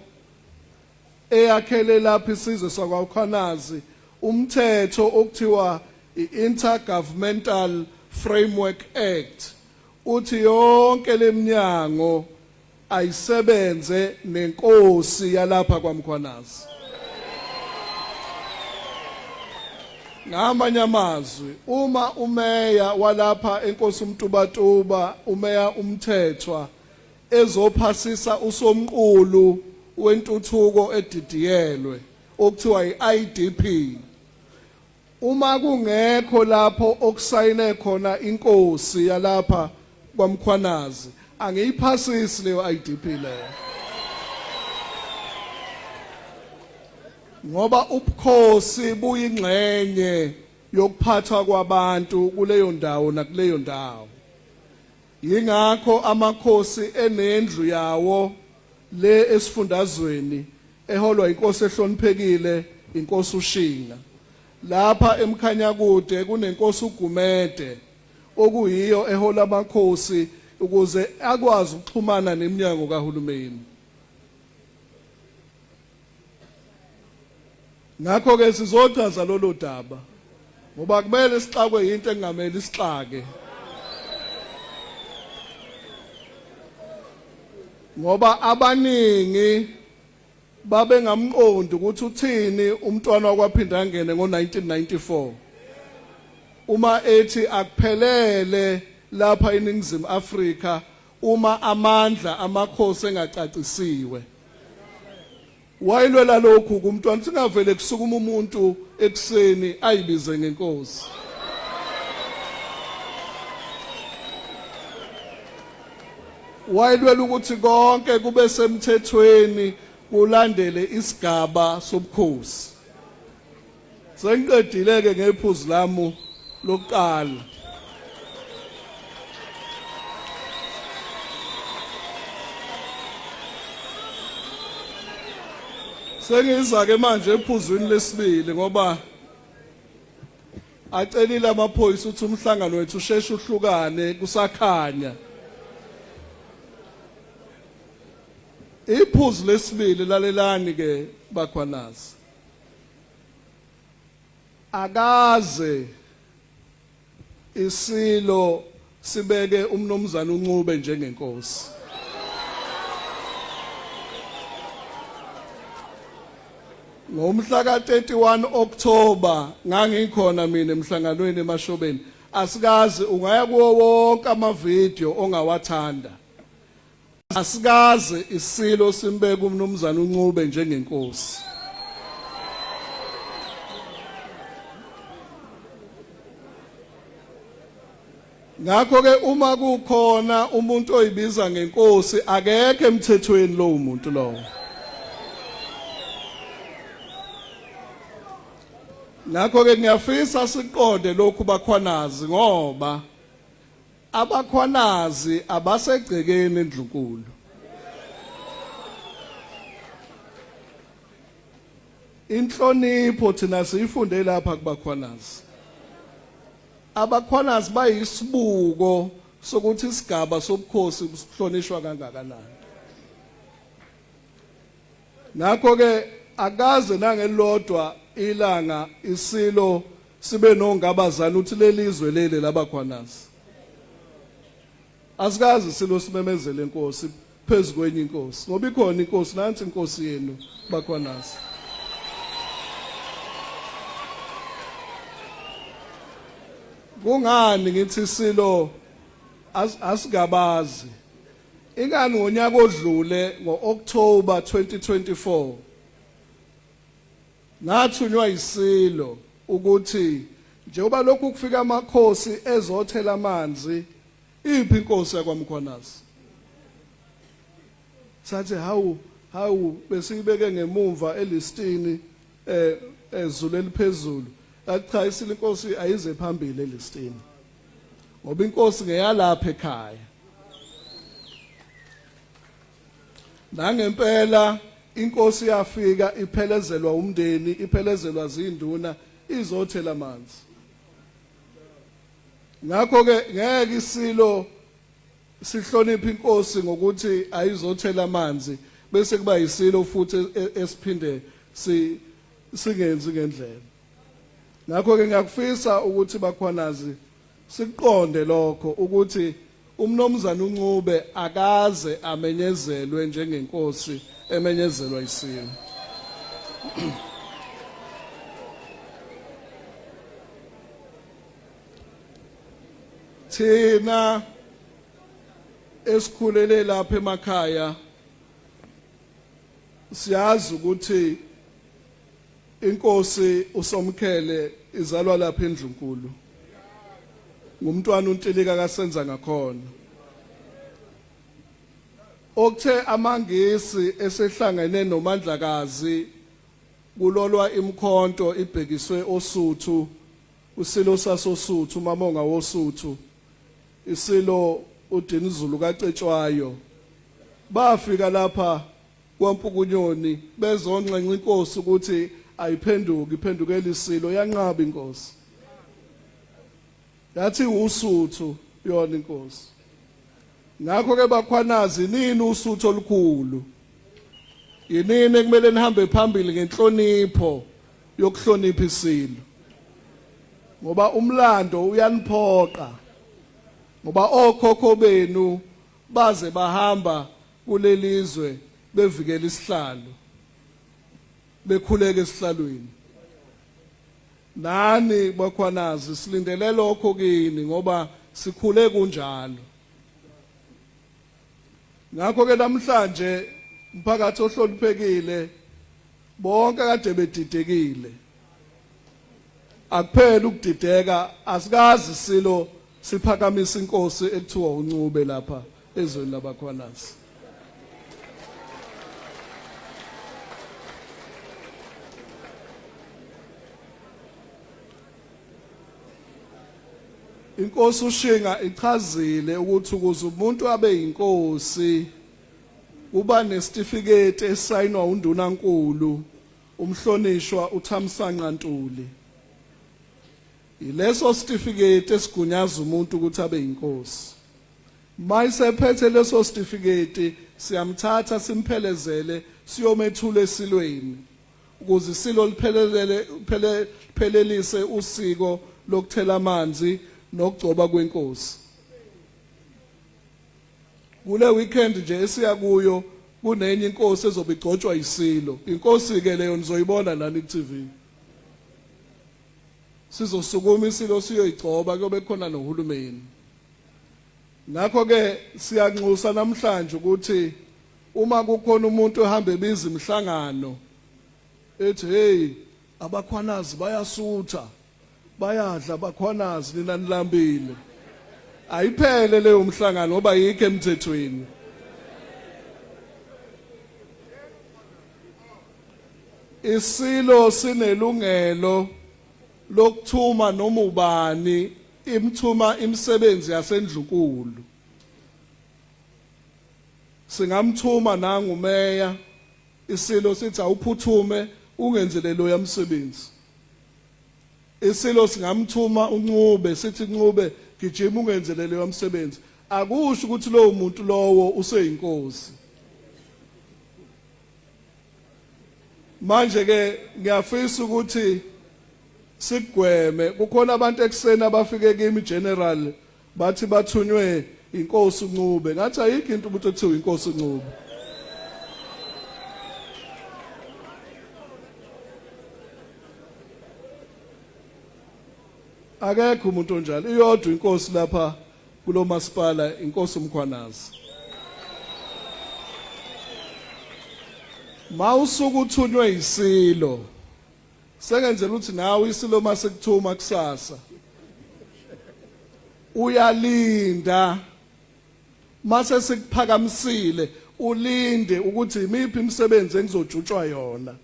eyakhele lapha isizwe sakwaKhwanazi umthetho okuthiwa i-Intergovernmental Framework Act uthi yonke leminyango ayisebenze nenkosi yalapha kwaMkhwanazi. Ngamanye amazwi uma umeya walapha enkosi uMtubatuba umeya umthethwa ezophasisa usomqulu wentuthuko edidiyelwe okuthiwa iIDP, uma kungekho lapho okusayine khona inkosi yalapha kwaMkhwanazi angiyiphasisi leyo IDP leyo, ngoba ubukhosi buyingxenye yokuphathwa kwabantu kuleyo ndawo nakuleyo ndawo. Yingakho amakhosi enendlu yawo le esifundazweni eholwa inkosi ehloniphekile inkosi uShinga. Lapha eMkhanyakude kunenkosi uGumede okuyiyo ehola amakhosi ukuze akwazi ukuxhumana neminyango kahulumeni. Ngakho ke sizochaza lolu daba ngoba kumele sixakwe into engamele isixake. Ngoba abaningi babe ngamqondi ukuthi uthini umntwana wakwaphinda angene ngo1994 uma ethi akuphelele lapha eNingizimu Afrika uma amandla amakhosi engacacisiwe. Wayilwela lokhu kumntwana singavele kusukuma umuntu ekseni ayibize ngenkosi. Wayilwela ukuthi konke kube semthethweni kulandele isigaba sobukhosi. Sengiqedile ke ngephuzu lami lokuqala. Sengiza ke manje ephuzwini lesibili ngoba acelile amaphoyisa ukuthi umhlangano wethu usheshe uhlukane kusakhanya. Iphuzu lesibili lalelani ke bakhwanazi. Akaze isilo sibeke umnomzana uNcube njengenkosi. Ngomhla ka31 October ngangikhona mina emhlanganweni eMashobeni. Asikazi ungaya kuwo wonke amavideo ongawathanda. Asikaze isilo simbeka umnomzana uNcube njengenkosi. ngakho ke uma kukhona umuntu oyibiza ngenkosi akekho emthethweni lo muntu lo. Ngakho ke ngiyafisa siqonde lokhu bakhwanazi ngoba abakhwanazi abasegcekeni eNdlunkulu. Inhlonipho thina siyifunde lapha kubakhwanazi. Abakhwanazi bayisibuko sokuthi isigaba sobukhosi sihlonishwa kangakanani. Ngakho ke akaze nangelodwa ilanga isilo sibe nongabazana uthi lelizwe lele labakhwanazi. Asikazi silo simemezele inkosi phezulu kwenye inkosi ngoba ikhona inkosi nansi inkosi yenu bakhwanazi. Kungani ngithi silo asigabazi ingani ngonyaka odlule ngoOctober 2024 nathunywa isilo ukuthi njengoba lokhu kufika amakhosi ezothela amanzi iphi inkosi yakwaMkhwanazi sathi hawu besibeke ngemumva elistini ezulu eliphezulu cha isilo inkosi ayize phambili elistini ngoba inkosi ngeyalapha ekhaya nangempela inkosi yafika iphelezelwa umndeni iphelezelwa zinduna izothela amanzi ngakho ke ngeke isilo sihloniphe inkosi ngokuthi ayizothela amanzi bese kuba isilo futhi esiphinde singenzi ngendlela. Ngakho ke ngiyakufisa ukuthi bakhwanazi siqonde lokho ukuthi umnomzana uNcube akaze amenyezelwe njengenkosi emenyezelwa isilo. Thina esikhulele lapha emakhaya siyazi ukuthi inkosi uSomkhele izalwa lapha eNdlunkulu ngumntwana uNtilika kaSenza ngakhona okuthe amangisi esehlangene noMandlakazi kulolwa imkhonto ibhekiswe oSuthu usilo sasosuthu uMamonga woSuthu isilo uDinizulu kaCetshwayo bafika lapha kwaMpukunyoni bezonxenxa inkosi ukuthi ayiphenduke iphendukele isilo yanqaba inkosi yathi uSuthu yona inkosi. Ngakho ke bakhwanazi nini uSuthu olukhulu yinini kumele nihambe phambili ngenhlonipho yokuhlonipha isilo ngoba umlando uyaniphoqa ngoba okhokho benu baze bahamba kulelizwe bevikela isihlalo bekhuleka esihlalweni nani bakhwanazi silindele lokho kini ngoba sikhule kunjalo. Ngakho ke namhlanje umphakathi ohloniphekile bonke kade bedidekile akuphela ukudideka asikazi silo siphakamisa inkosi ekuthiwa uNcube lapha ezweni labakhwanazi. Inkosi uShinga ichazile ukuthi ukuze umuntu abe inkosi kuba nesitifiketi esayinwa uNdunankulu umhlonishwa uThamsanqa Ntuli. Ileso certificate esigunyaza umuntu ukuthi abe inkosi. Mayisephethe leso certificate siyamthatha simphelezele siyomethula esilweni ukuze isilo liphelelise usiko lokuthela amanzi nokugcoba kwenkosi. Kule weekend nje esiya kuyo kunenye inkosi ezobigcotshwa isilo. Inkosi ke leyo nizoyibona nani ku-TV. Sizosukuma isilo siyoyigcoba kuyobe khona nohulumeni. Ngakho ke siyanxusa namhlanje ukuthi uma kukhona umuntu ohamba ebiza imhlangano ethi hey abakhwanazi bayasutha bayadla abakhwanazi nina nilambile ayiphele leyo umhlangano ngoba yikho emthethweni. Isilo sinelungelo lokuthuma noma ubani imthuma imisebenzi yasendlukulu. Singamthuma nangumeya isilo sithi awuphuthume ungenzele lo yamsebenzi. Isilo singamthuma uNcube sithi Ncube gijima ungenzele lo yamsebenzi. Akusho ukuthi lo muntu lowo useyinkosi. Manje ke ngiyafisa ukuthi sigweme kukhona abantu ekseni abafike kimi general bathi bathunywe inkosi uNcube ngathi ayikho into ukuthi kuthiwa inkosi uNcube. Akekho umuntu onjalo iyodwa inkosi lapha kulo masipala inkosi uMkhwanazi. Mawusuku uthunywe isilo sekenzela ukuthi nawe isilo masekuthuma kusasa uyalinda mase sikuphakamisile ulinde ukuthi imiphi imisebenzi engizojutshwa yona.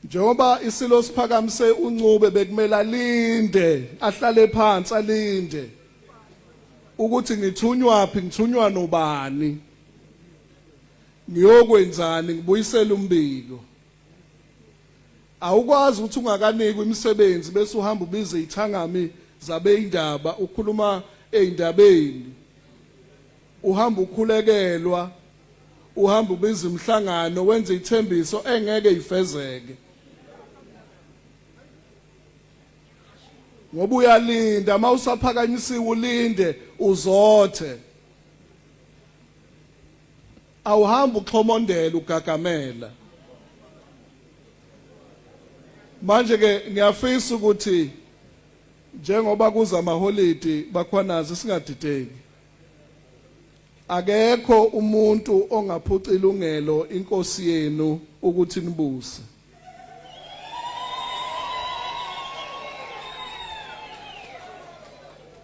Njengoba isilo siphakamise uNcube bekumele alinde ahlale phansi alinde ukuthi ngithunywapi ngithunywa nobani niyokwenzani ngibuyisela umbiko. Awukwazi ukuthi ungakanikwa imisebenzi bese uhamba ubize ithangami zabe indaba ukhuluma eindabeni uhamba ukhulekelwa uhamba ubiza imhlangano wenze ithembiso engeke ifezeke ngoba uyalinda mawusaphakanyisiwe ulinde uzothe. Awuhamba uxhomondela ugagamela. Manje ke ngiyafisa ukuthi njengoba kuza amaholidi bakhwanazi singadideki. Akekho umuntu ongaphuca ilungelo inkosi yenu ukuthi nibuse.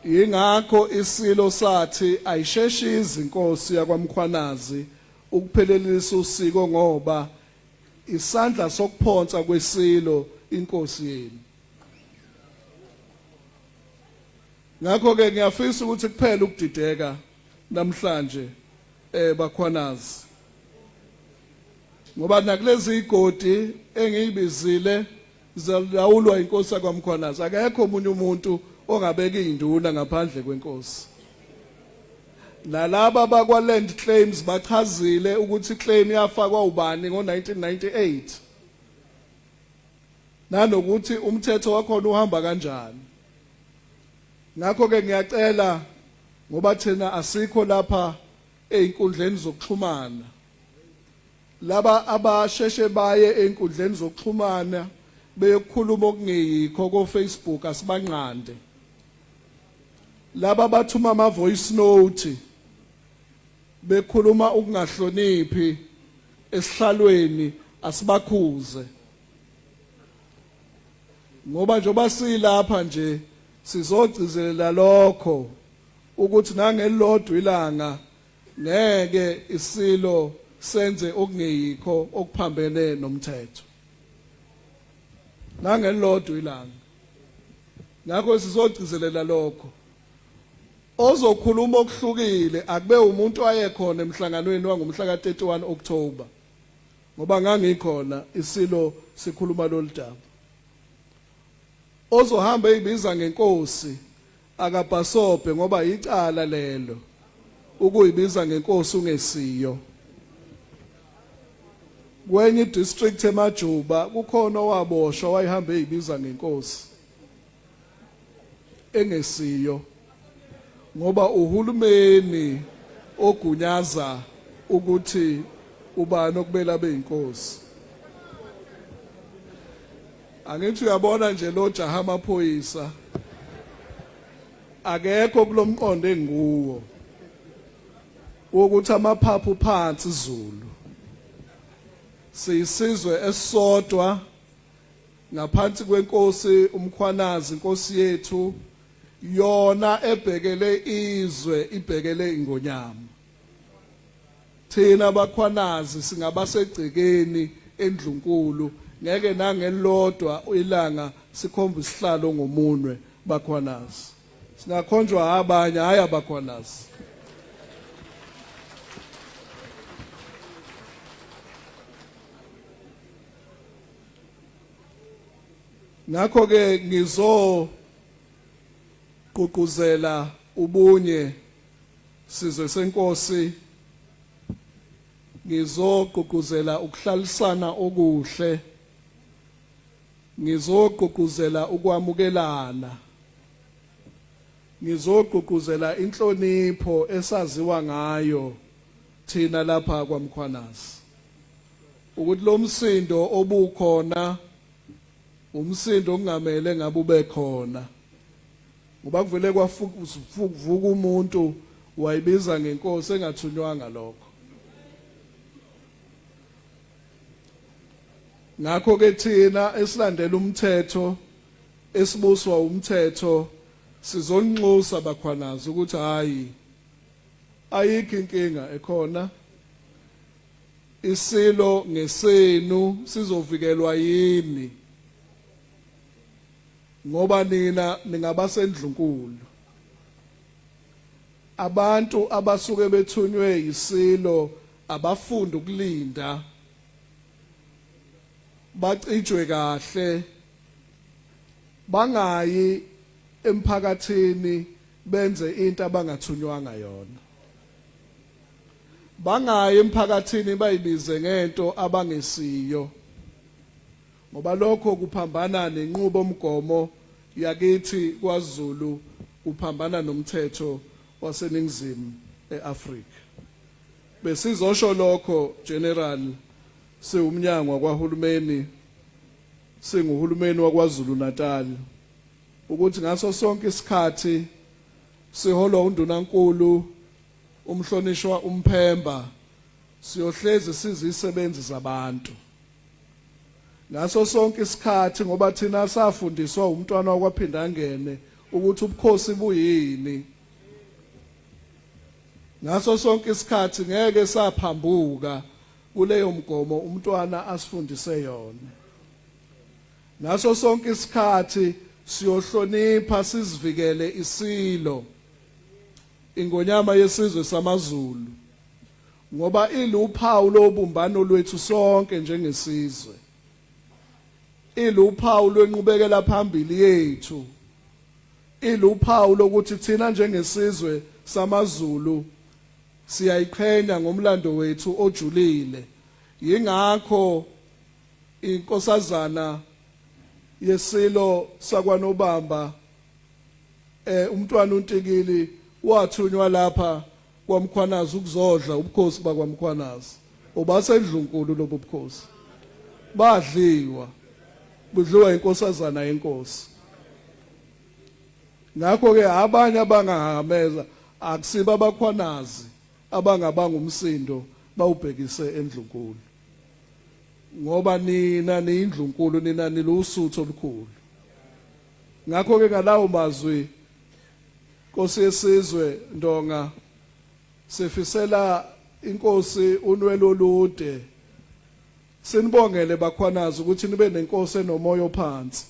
Yingakho isilo sathi ayisheshizi inkosi yakwaMkhwanazi ukuphelelisa usiko ngoba isandla sokuphonsa kwesilo inkosi yenu. Ngakho ke ngiyafisa ukuthi kuphele ukudideka namhlanje bakhwanazi. Ngoba nakulezi igodi engiyibizile zalawulwa inkosi yakwaMkhwanazi akekho omunye umuntu ongabeka induna ngaphandle kwenkosi. Nalaba bakwa land claims bachazile ukuthi claim yafakwa ubani ngo1998 nanokuthi umthetho wakhona uhamba kanjani. Ngakho ke ngiyacela ngoba thina asikho lapha einkundleni zokuxhumana laba abasheshe baye einkundleni zokuxhumana beyokhuluma okungeyikho ko Facebook asibanqande. Laba bathuma ama voice note bekhuluma ukungahloniphi esihlalweni asibakhuze. Ngoba njoba silapha nje sizogcizelela lokho ukuthi nangelilodwa ilanga ngeke isilo senze okungeyikho okuphambene nomthetho. Nangelilodwa ilanga. Ngakho sizogcizelela lokho. Ozokhuluma okuhlukile akube umuntu ayekhona emhlanganweni wangomhla ka31 October ngoba ngangikhona isilo sikhuluma loludaba. Ozohamba eyibiza ngenkosi akabhasobhe ngoba icala lelo ukuyibiza ngenkosi ungesiyo. Kwenye district eMajuba kukhona owaboshwa wayihamba eyibiza ngenkosi engesiyo ngoba uhulumeni ogunyaza ukuthi ubani okumele abe inkosi. Angithi uyabona nje lo jaha amaphoyisa akekho kulomqondo enguwo ukuthi amaphaphu phansi izulu. Siyisizwe esodwa ngaphansi kwenkosi uMkhwanazi inkosi yethu yona ebhekele izwe ibhekele ingonyama. Thina abakhwanazi singabasegcekeni endlunkulu ngeke nangelodwa ilanga sikhomba isihlalo ngomunwe bakhwanazi. Singakhonjwa abanye hayi abakhwanazi. Ngakho ke ngizogqugquzela ubunye sizwe senkosi, ngizogqugquzela ukuhlalisana okuhle, ngizogqugquzela ukwamukelana, ngizogqugquzela inhlonipho esaziwa ngayo thina lapha kwaMkhwanazi, ukuthi lo msindo obukhona umsindo ongamele ngabe ube khona, ngoba kuvele kwavuka umuntu wayibiza ngenkosi engathunywanga lokho. Ngakho ke thina esilandela umthetho esibuswa umthetho sizonxusa bakhwanazi ukuthi hayi ayikho inkinga ekhona, isilo ngesenu sizovikelwa yini ngoba nina ningabasendlunkulu. Abantu abasuke bethunywe isilo abafunda ukulinda, bacijwe kahle, bangayi emphakathini benze into abangathunywanga yona, bangayi emphakathini bayibize ngento abangesiyo, ngoba lokho kuphambana nenqubo omgomo yakithi kwaZulu, kuphambana nomthetho waseNingizimu eAfrika. Besizosho lokho General siwumnyango wakwaHulumeni, singuhulumeni wakwaZulu Natal, ukuthi ngaso sonke isikhathi siholwa undunankulu umhlonishwa uMphemba siyohlezi sizisebenzi zabantu. Ngaso sonke isikhathi ngoba thina safundiswa umntwana wakwaPhinda ngene ukuthi ubukhosi buyini. Ngaso sonke isikhathi ngeke saphambuka kuleyo mgomo umntwana asifundise yona. Ngaso sonke isikhathi siyohlonipha sizivikele isilo, ingonyama yesizwe samaZulu, ngoba iluphawu lobumbano lwethu sonke njengesizwe, iluphawu lwenqubekela phambili yethu, iluphawu lokuthi thina njengesizwe samaZulu siyayiqhenya ngomlando wethu ojulile. Yingakho inkosazana yesilo sakwaNobamba umntwana uNtikili wathunywa lapha kwaMkhwanazi ukuzodla ubukhosi bakwaMkhwanazi. Obasendlunkulu lobo bukhosi badliwa, budliwa inkosazana yenkosi. Ngakho ke abanye abangahameza akusiba abakhwanazi abangabanga umsindo bawubhekise endlunkulu, ngoba nina niyindlunkulu, nina nilusutho olukhulu. Ngakho ke ngalawo mazwi Nkosi yesizwe Ndonga sifisela inkosi unwelo olude, sinibongele bakhwanazi ukuthi nibe nenkosi enomoya ophansi.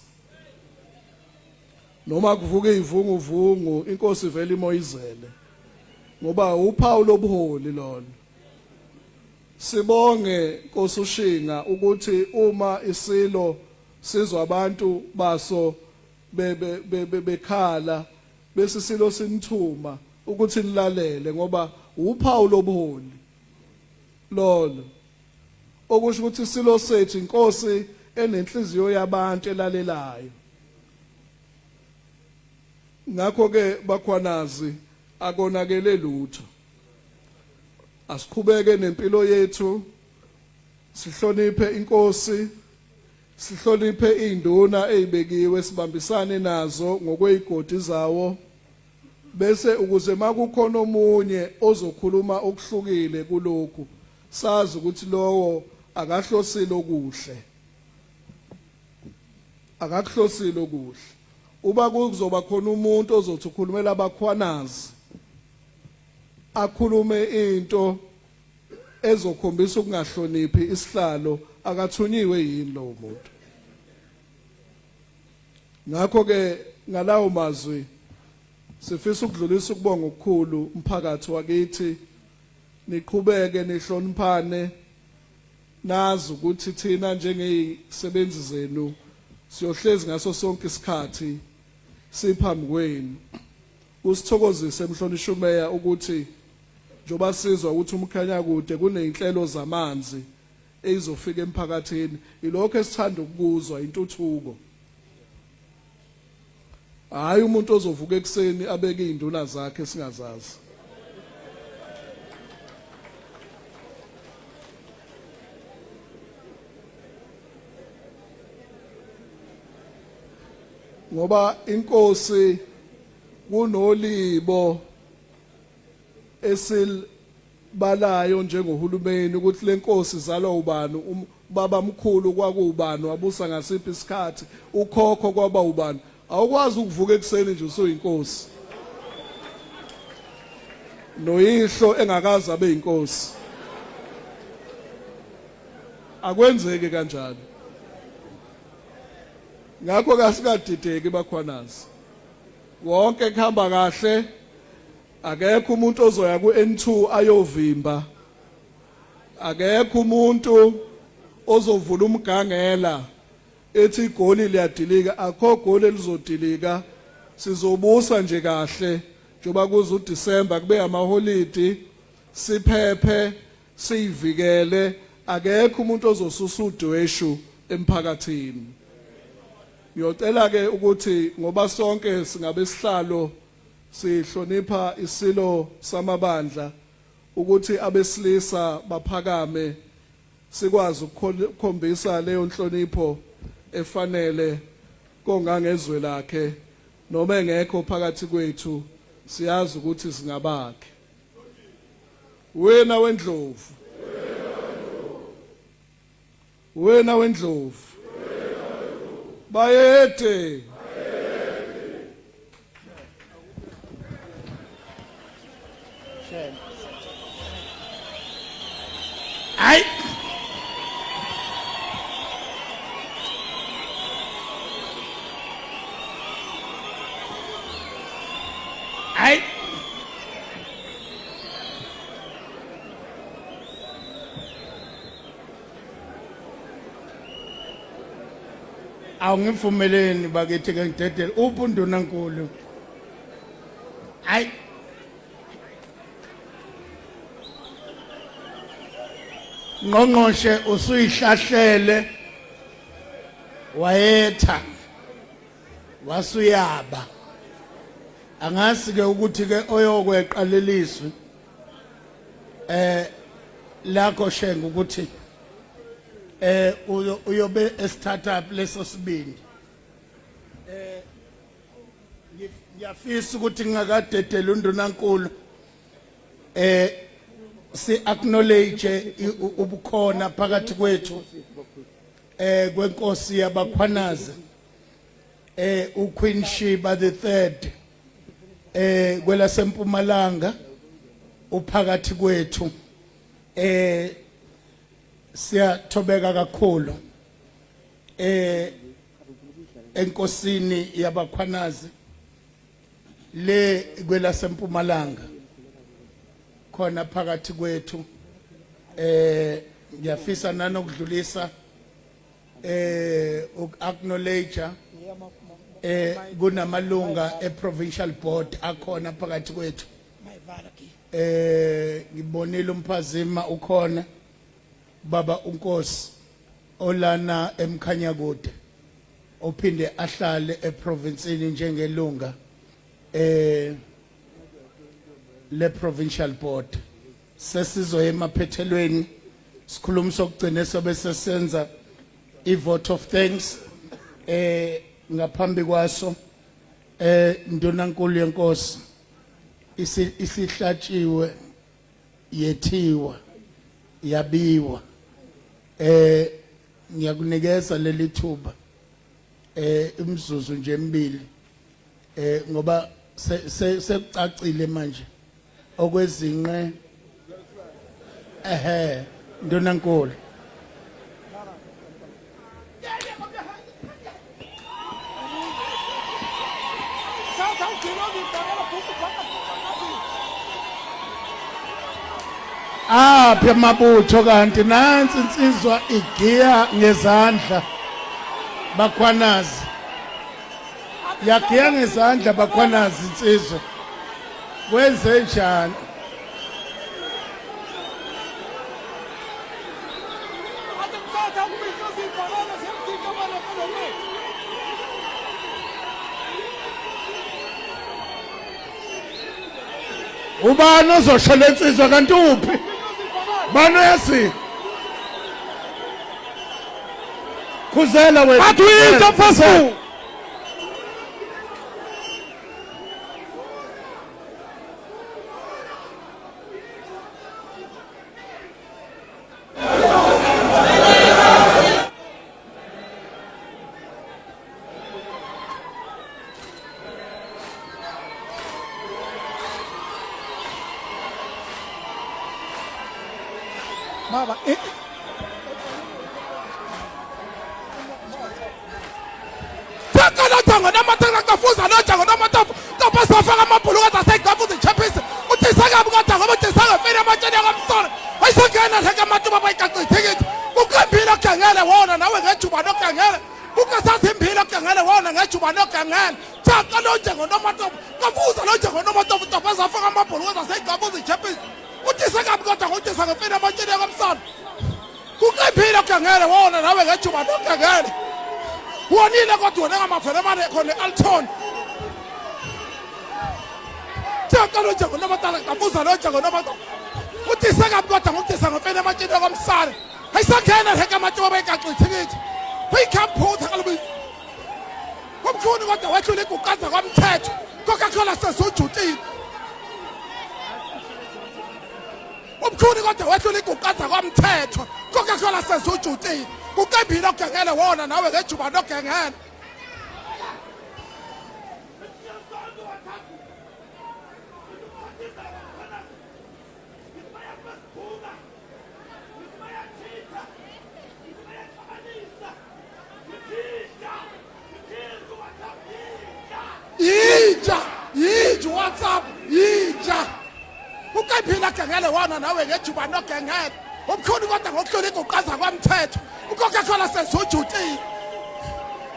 Noma kuvuka ivunguvungu inkosi vele imoyizele, ngoba uphawu lobuholi lolo. Sibonge Nkosi uShinga ukuthi uma isilo sizwa abantu baso bekhala bese silo sinithuma ukuthi nilalele, ngoba uphawu lobuholi lolo, okusho ukuthi isilo sethu inkosi enenhliziyo yabantu elalelayo. Ngakho ke bakhwanazi akonakele lutho, asiqhubeke nempilo yethu, sihloniphe inkosi, sihloniphe induna ezibekiwe, sibambisane nazo ngokwezigodi zawo, bese ukuze makukhona omunye ozokhuluma okuhlukile kulokhu sazi ukuthi lowo akahlosile okuhle, akahlosile okuhle. uba kuzoba khona umuntu ozothi ukhulumela abakhwanazi akhulume into ezokhombisa ukungahloniphi isihlalo akathunyiwe yini lo muntu. Ngakho ke ngalawo mazwi sifisa ukudlulisa ukubonga okukhulu umphakathi wakithi, niqhubeke nihloniphane, nazi ukuthi thina njengezisebenzi zenu siyohlezi ngaso sonke isikhathi siphambi kwenu. Usithokozise emhlonishwa umeya ukuthi njoba sizwa ukuthi umkhanya kude kuneyinhlelo zamanzi ezofika emphakathini, ilokho esithanda ukuzwa intuthuko. Hayi umuntu ozovuka ekseni abeke izinduna zakhe singazazi. Ngoba inkosi kunolibo esilbalayo njengohulumeni ukuthi lenkosi izalwa ubani, baba mkhulu kwakubani, wabusa ngasiphi isikhathi, ukhokho kwaba ubani. Awukwazi ukuvuka ekseni nje usuyinkosi. Noyihlo engakazi abe inkosi. Akwenzeke kanjalo. Ngakho kasikadideki bakhwanazi. Wonke kuhamba kahle. Akekho umuntu ozoya ku N2 ayovimba. Akekho umuntu ozovula umgangela ethi igoli liyadilika. Akho goli elizodilika. Sizobusa nje kahle njoba kuza uDisemba kube amaholidi, siphephe, sivikele. Akekho umuntu ozosusa udweshu emphakathini. Ngiyocela ke ukuthi ngoba sonke singabe sihlalo sihlonipha isilo samabandla ukuthi abesilisa baphakame, sikwazi ukukhombisa leyo nhlonipho efanele kongangezwe lakhe noma engekho phakathi kwethu, siyazi ukuthi singabakhe. Wena wendlovu, wena wendlovu, bayede. Hayi. Hayi. Awungivumeleni bakithi ke ngidedele ubunduna nkulu. Hayi. Ngqongqoshe usuyihlahlele wayetha wasuyaba. Angazi ke ukuthi ke oyokweqaleliswe lakho shenga ukuthi uyobe e startup leso sibindi. Ngiyafisa ukuthi ngakadedela undunankulu si acknowledge ubukhona phakathi kwethu kwenkosi yabakhwanazi uQueen Sheba III kwelasempumalanga uphakathi kwethu. Siyathobeka kakhulu enkosini yabakhwanazi le kwelasempumalanga khona phakathi kwethu. Ngiyafisa nanokudlulisa acknowledge kunamalunga eprovincial board akhona phakathi kwethu. Ngibonile umphazima ukhona baba uNkosi olana emkhanya kude ophinde ahlale eprovinsini njengelunga le provincial board. Sesizoya emaphethelweni sikhuluma sokugcina sobe sesenza vote of thanks ngaphambi kwaso ndunankulu yenkosi isihlatshiwe yethiwa yabiwa. Ngiyakunikeza leli thuba imzuzu nje emibili ngoba sekucacile manje okwezinqe Ndonankulu apha mabutho kanti nansi insizwa igiya ngezandla bakhwanazi yagiya ngezandla bakhwanazi insizwa kwenze njani ubani ozoshola insizwa kanti uphi bani uyasi khuzela wena Athi uyinto mfazi. Baba Tango namatanga kafuza nojango namatafu kapasa faka amabhuluka zasegqafuza ichaphisa uthisaka bukada ngoba uthisaka fina amatsheni akamsona ayisongena theka amatuba bayicacithikiti kukamphila ogangele wona nawe ngejuba nogangele kukasathi imphila ogangele wona ngejuba nogangele thaka nojango namatafu kafuza nojango namatafu kapasa faka amabhuluka zasegqafuza ichaphisa uthisaka bukada ngoba uthisaka fina amatsheni akamsona kukamphila ogangele wona nawe ngejuba nogangele wonile kodwa wona ngamafele mane khona eAlton Thaka lo jango namatala kafuza lo jango namatala uthisaka kodwa ngokutisa ngofena amatshini akamsana ayisangena theka amatshini bayicacithikiti bayikhamphutha kalobi komkhulu kodwa wehlule kukaza kwamthetho Coca-Cola sesujutile komkhulu kodwa wehlule kukaza kwamthetho Coca-Cola sesujutile kukembile ogangele wona nawe ngejuba nogangele yija WhatsApp yija ukembile ogangele wona nawe ngejuba nogangele omkhulu kodwa ngokuhlula iguqaza kwamthetho uCoca-Cola sesujutile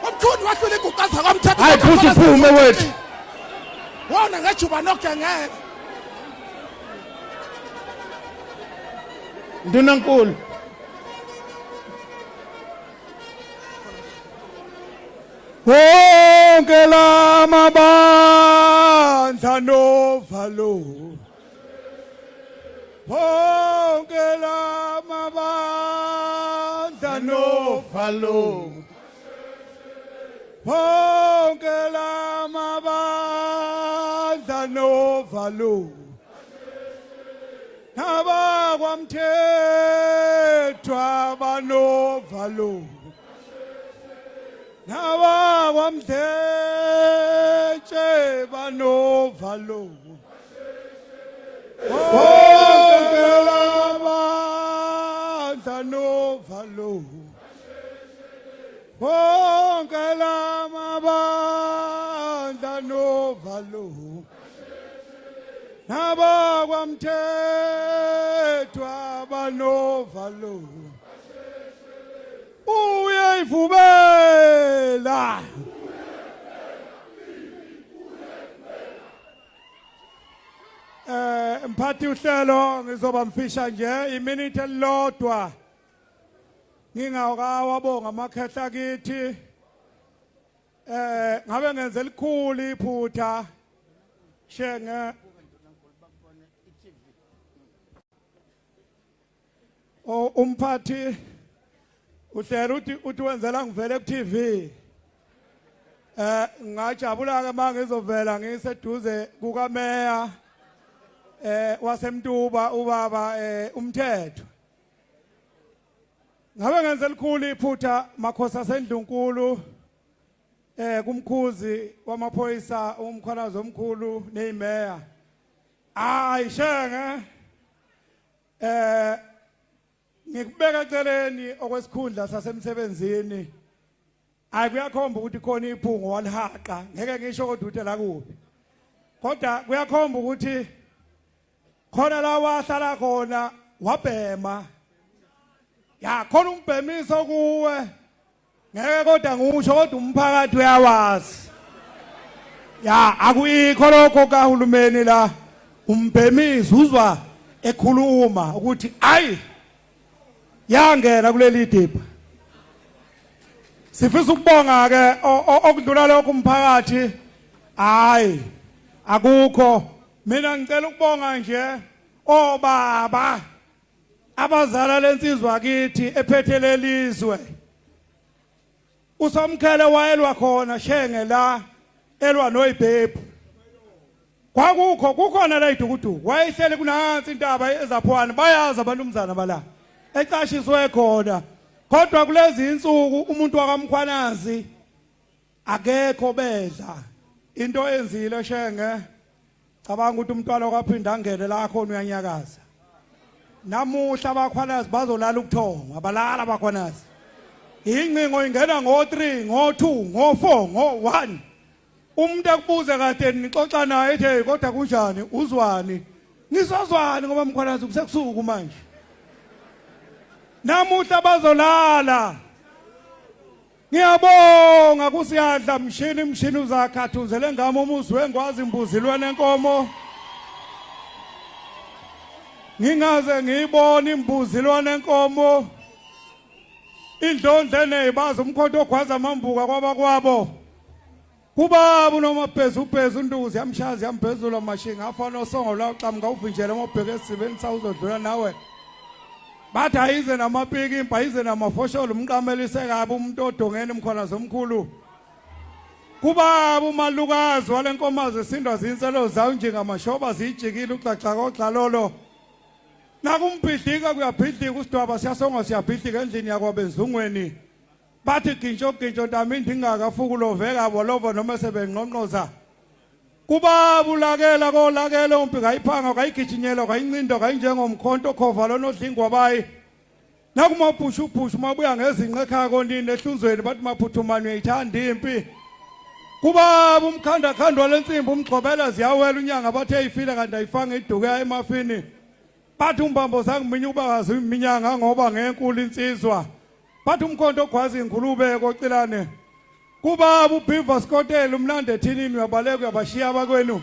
omkhulu wahlula iguqaza kwamthetho hayi phuzu phume wethu wona ngejuba nogangele Ndonankulu wonke lamabandla novalo wonke lamabandla novalo wonke lamabandla novalo nabakwamthethwa banovalo nabakwamthetshe banovalo wonke lamabandla novalo wonke lamabandla novalo nabakwamthethwa banovalo uyayivubela mphathi uhlelo ngizoba mfisha nje iminute elilodwa ngingawabonga amakhehla kithi ngabe ngenze likhulu iphutha shenge umphathi uhlelo uthi wenzela ngivele ku TV ngajabula ke manje ngizovela ngiseduze kuka Meya wasemtuba ubaba umthetho ngabe ngenze likhulu iphutha makhosi aseNdlunkulu kumkhuzi wamaphoyisa umkhalazi omkhulu neyimeya ayishenge ngikubeka eceleni okwesikhundla sasemsebenzini akuyakhomba ukuthi khona iphungo walihaqa ngeke ngisho kodwa uthe la kuphi kodwa kuyakhomba ukuthi khona la wahlala khona wabhema ya khona umbhemiso kuwe ngeke kodwa ngisho kodwa umphakathi uyawazi ya akuyikho lokho kahulumeni la umbhemiso uzwa ekhuluma ukuthi ayi yangena kuleli dipha sifisa ukubonga ke okudlula lokho umphakathi hayi akukho mina ngicela ukubonga nje obaba abazala lensizwa kithi ephethe lelizwe usomkhele wayelwa khona shenge la elwa noyibhebhu kwakukho kukhona la idukudu wayehleli kunansi intaba ezaphwana bayazi abantu umzana bala ecashiswe khona kodwa kulezi insuku umuntu wakamkhwanazi akekho bedla into enzile shenge cabanga ukuthi umntwana okwaphinda angene la khona uyanyakaza namuhla abakhwanazi bazolala ukuthonga abalala abakhwanazi incingo ingena ngo3 ngo2 ngo4 ngo1 umuntu akubuze kade nixoxa naye ethi kodwa kunjani uzwani nisozwani ngoba mkhwanazi kusekusuku manje namuhla bazolala ngiyabonga kusiyadla mshini uzakhathuzele ngami umuzi wengwazi imbuzilwe nenkomo ngingaze ngiyibona imbuzilwe nenkomo indlondle nezibaza umkhonto ogwaza amambuka kwabakwabo kubaba nomabhezubhezi unduzi yamshazi yambhezula amashinga afana osongo la uqhamuka uvinjele mobheke esibeni sawuzodlula nawe bathi ayize namapiki impa ize namafosholo umqamelise kabi umuntu odongeni umkhona zomkhulu kubaba umalukazi walenkomazi esindwa zinselo zawo njengamashoba zijikile uxaxakoxalolo nakumbhidlika kuyabhidlika usidwaba siyasonga siyabhidlika endlini yakwabenzungweni bathi gintsho ntamindi ingakafuku loveka bolovo noma sebengqonqoza kubaba ulakela kolakela umpi kayiphanga kayigijinyela kayincindo kayinjengomkhonto khova lonodlingwa bayi nakumabhushubhushu mabuya ngezinqe ekhaya konini ehlunzweni bathi maphuthumane uyayithanda impi kubaba umkhandakhandwa lensimbi umgxobela ziyawela unyanga bathe eyifile kanti ayifanga iduke emafini bathi umbambo zangiminya ubakazi uyiminyanga ngoba ngenkulu insizwa bathi umkhonto ogwazi ingulube kocilane kubaba uBiva Scottel umnande ethinini uyabaleka uyabashiya abakwenu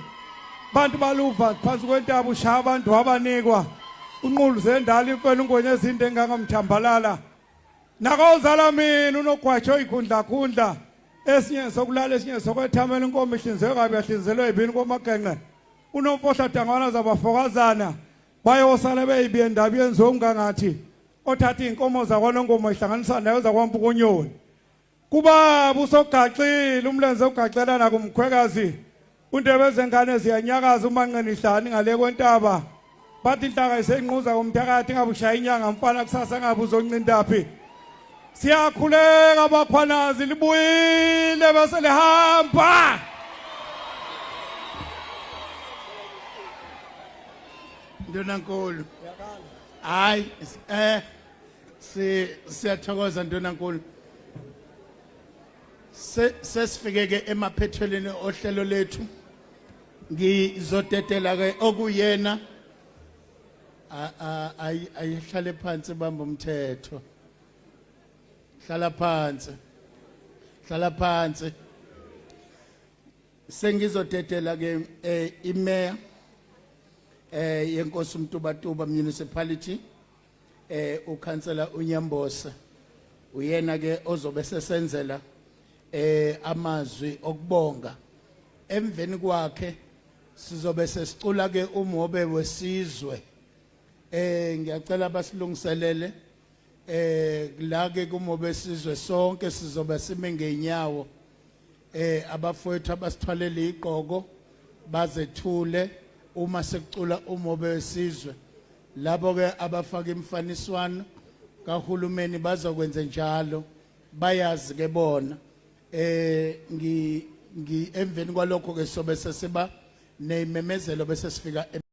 bantu baluva phansi kwentaba ushaya abantu wabanikwa unqulu zendala imfene ungonye ezinde engangamthambalala nakozala mina unogwatsho ikhundla esinye sokulala esinye sokwethamela inkomo ihlinzeke kabi yahlinzelwe yibini komagenqe unomfohla dangwana zabafokazana bayosala beyibi endaba yenziwe ungangathi othatha inkomo zakwanongomo ihlanganisa nayo zakwampukunyoni kubaba usogaxile umlenze ugaxela nakumkhwekazi undebeze ngane ziyanyakaza umanqeni ihlani ngale kwentaba bathi inhlaka isenquza komthakathi ngabushaya inyanga mfana kusasa ngabe uzoncindaphi siyakhuleka abakhwanazi libuyile bese lihamba Ntonankulu hayi siyathokoza Ntonankulu sesifike ke emaphethelweni ohlelo lethu ngizodedela ke okuyena ayihlale phansi bamba umthetho hlala phansi sengizodedela ke imayor yenkosi uMtubatuba municipality ukansela uNyambose uyena ke ozobe sesenzela amazwi okubonga emveni kwakhe sizobe sesicula ke umobe wesizwe ngiyacela basilungiselele la ke kumobe wesizwe sonke sizobe sime ngenyawo abafowethu abasithwalele iqoko bazethule uma sekucula umobe wesizwe labo ke abafaka imfaniswano kahulumeni bazokwenza njalo bayazi ke bona ngi emveni kwalokho ke sobe sesiba nememezelo bese sifika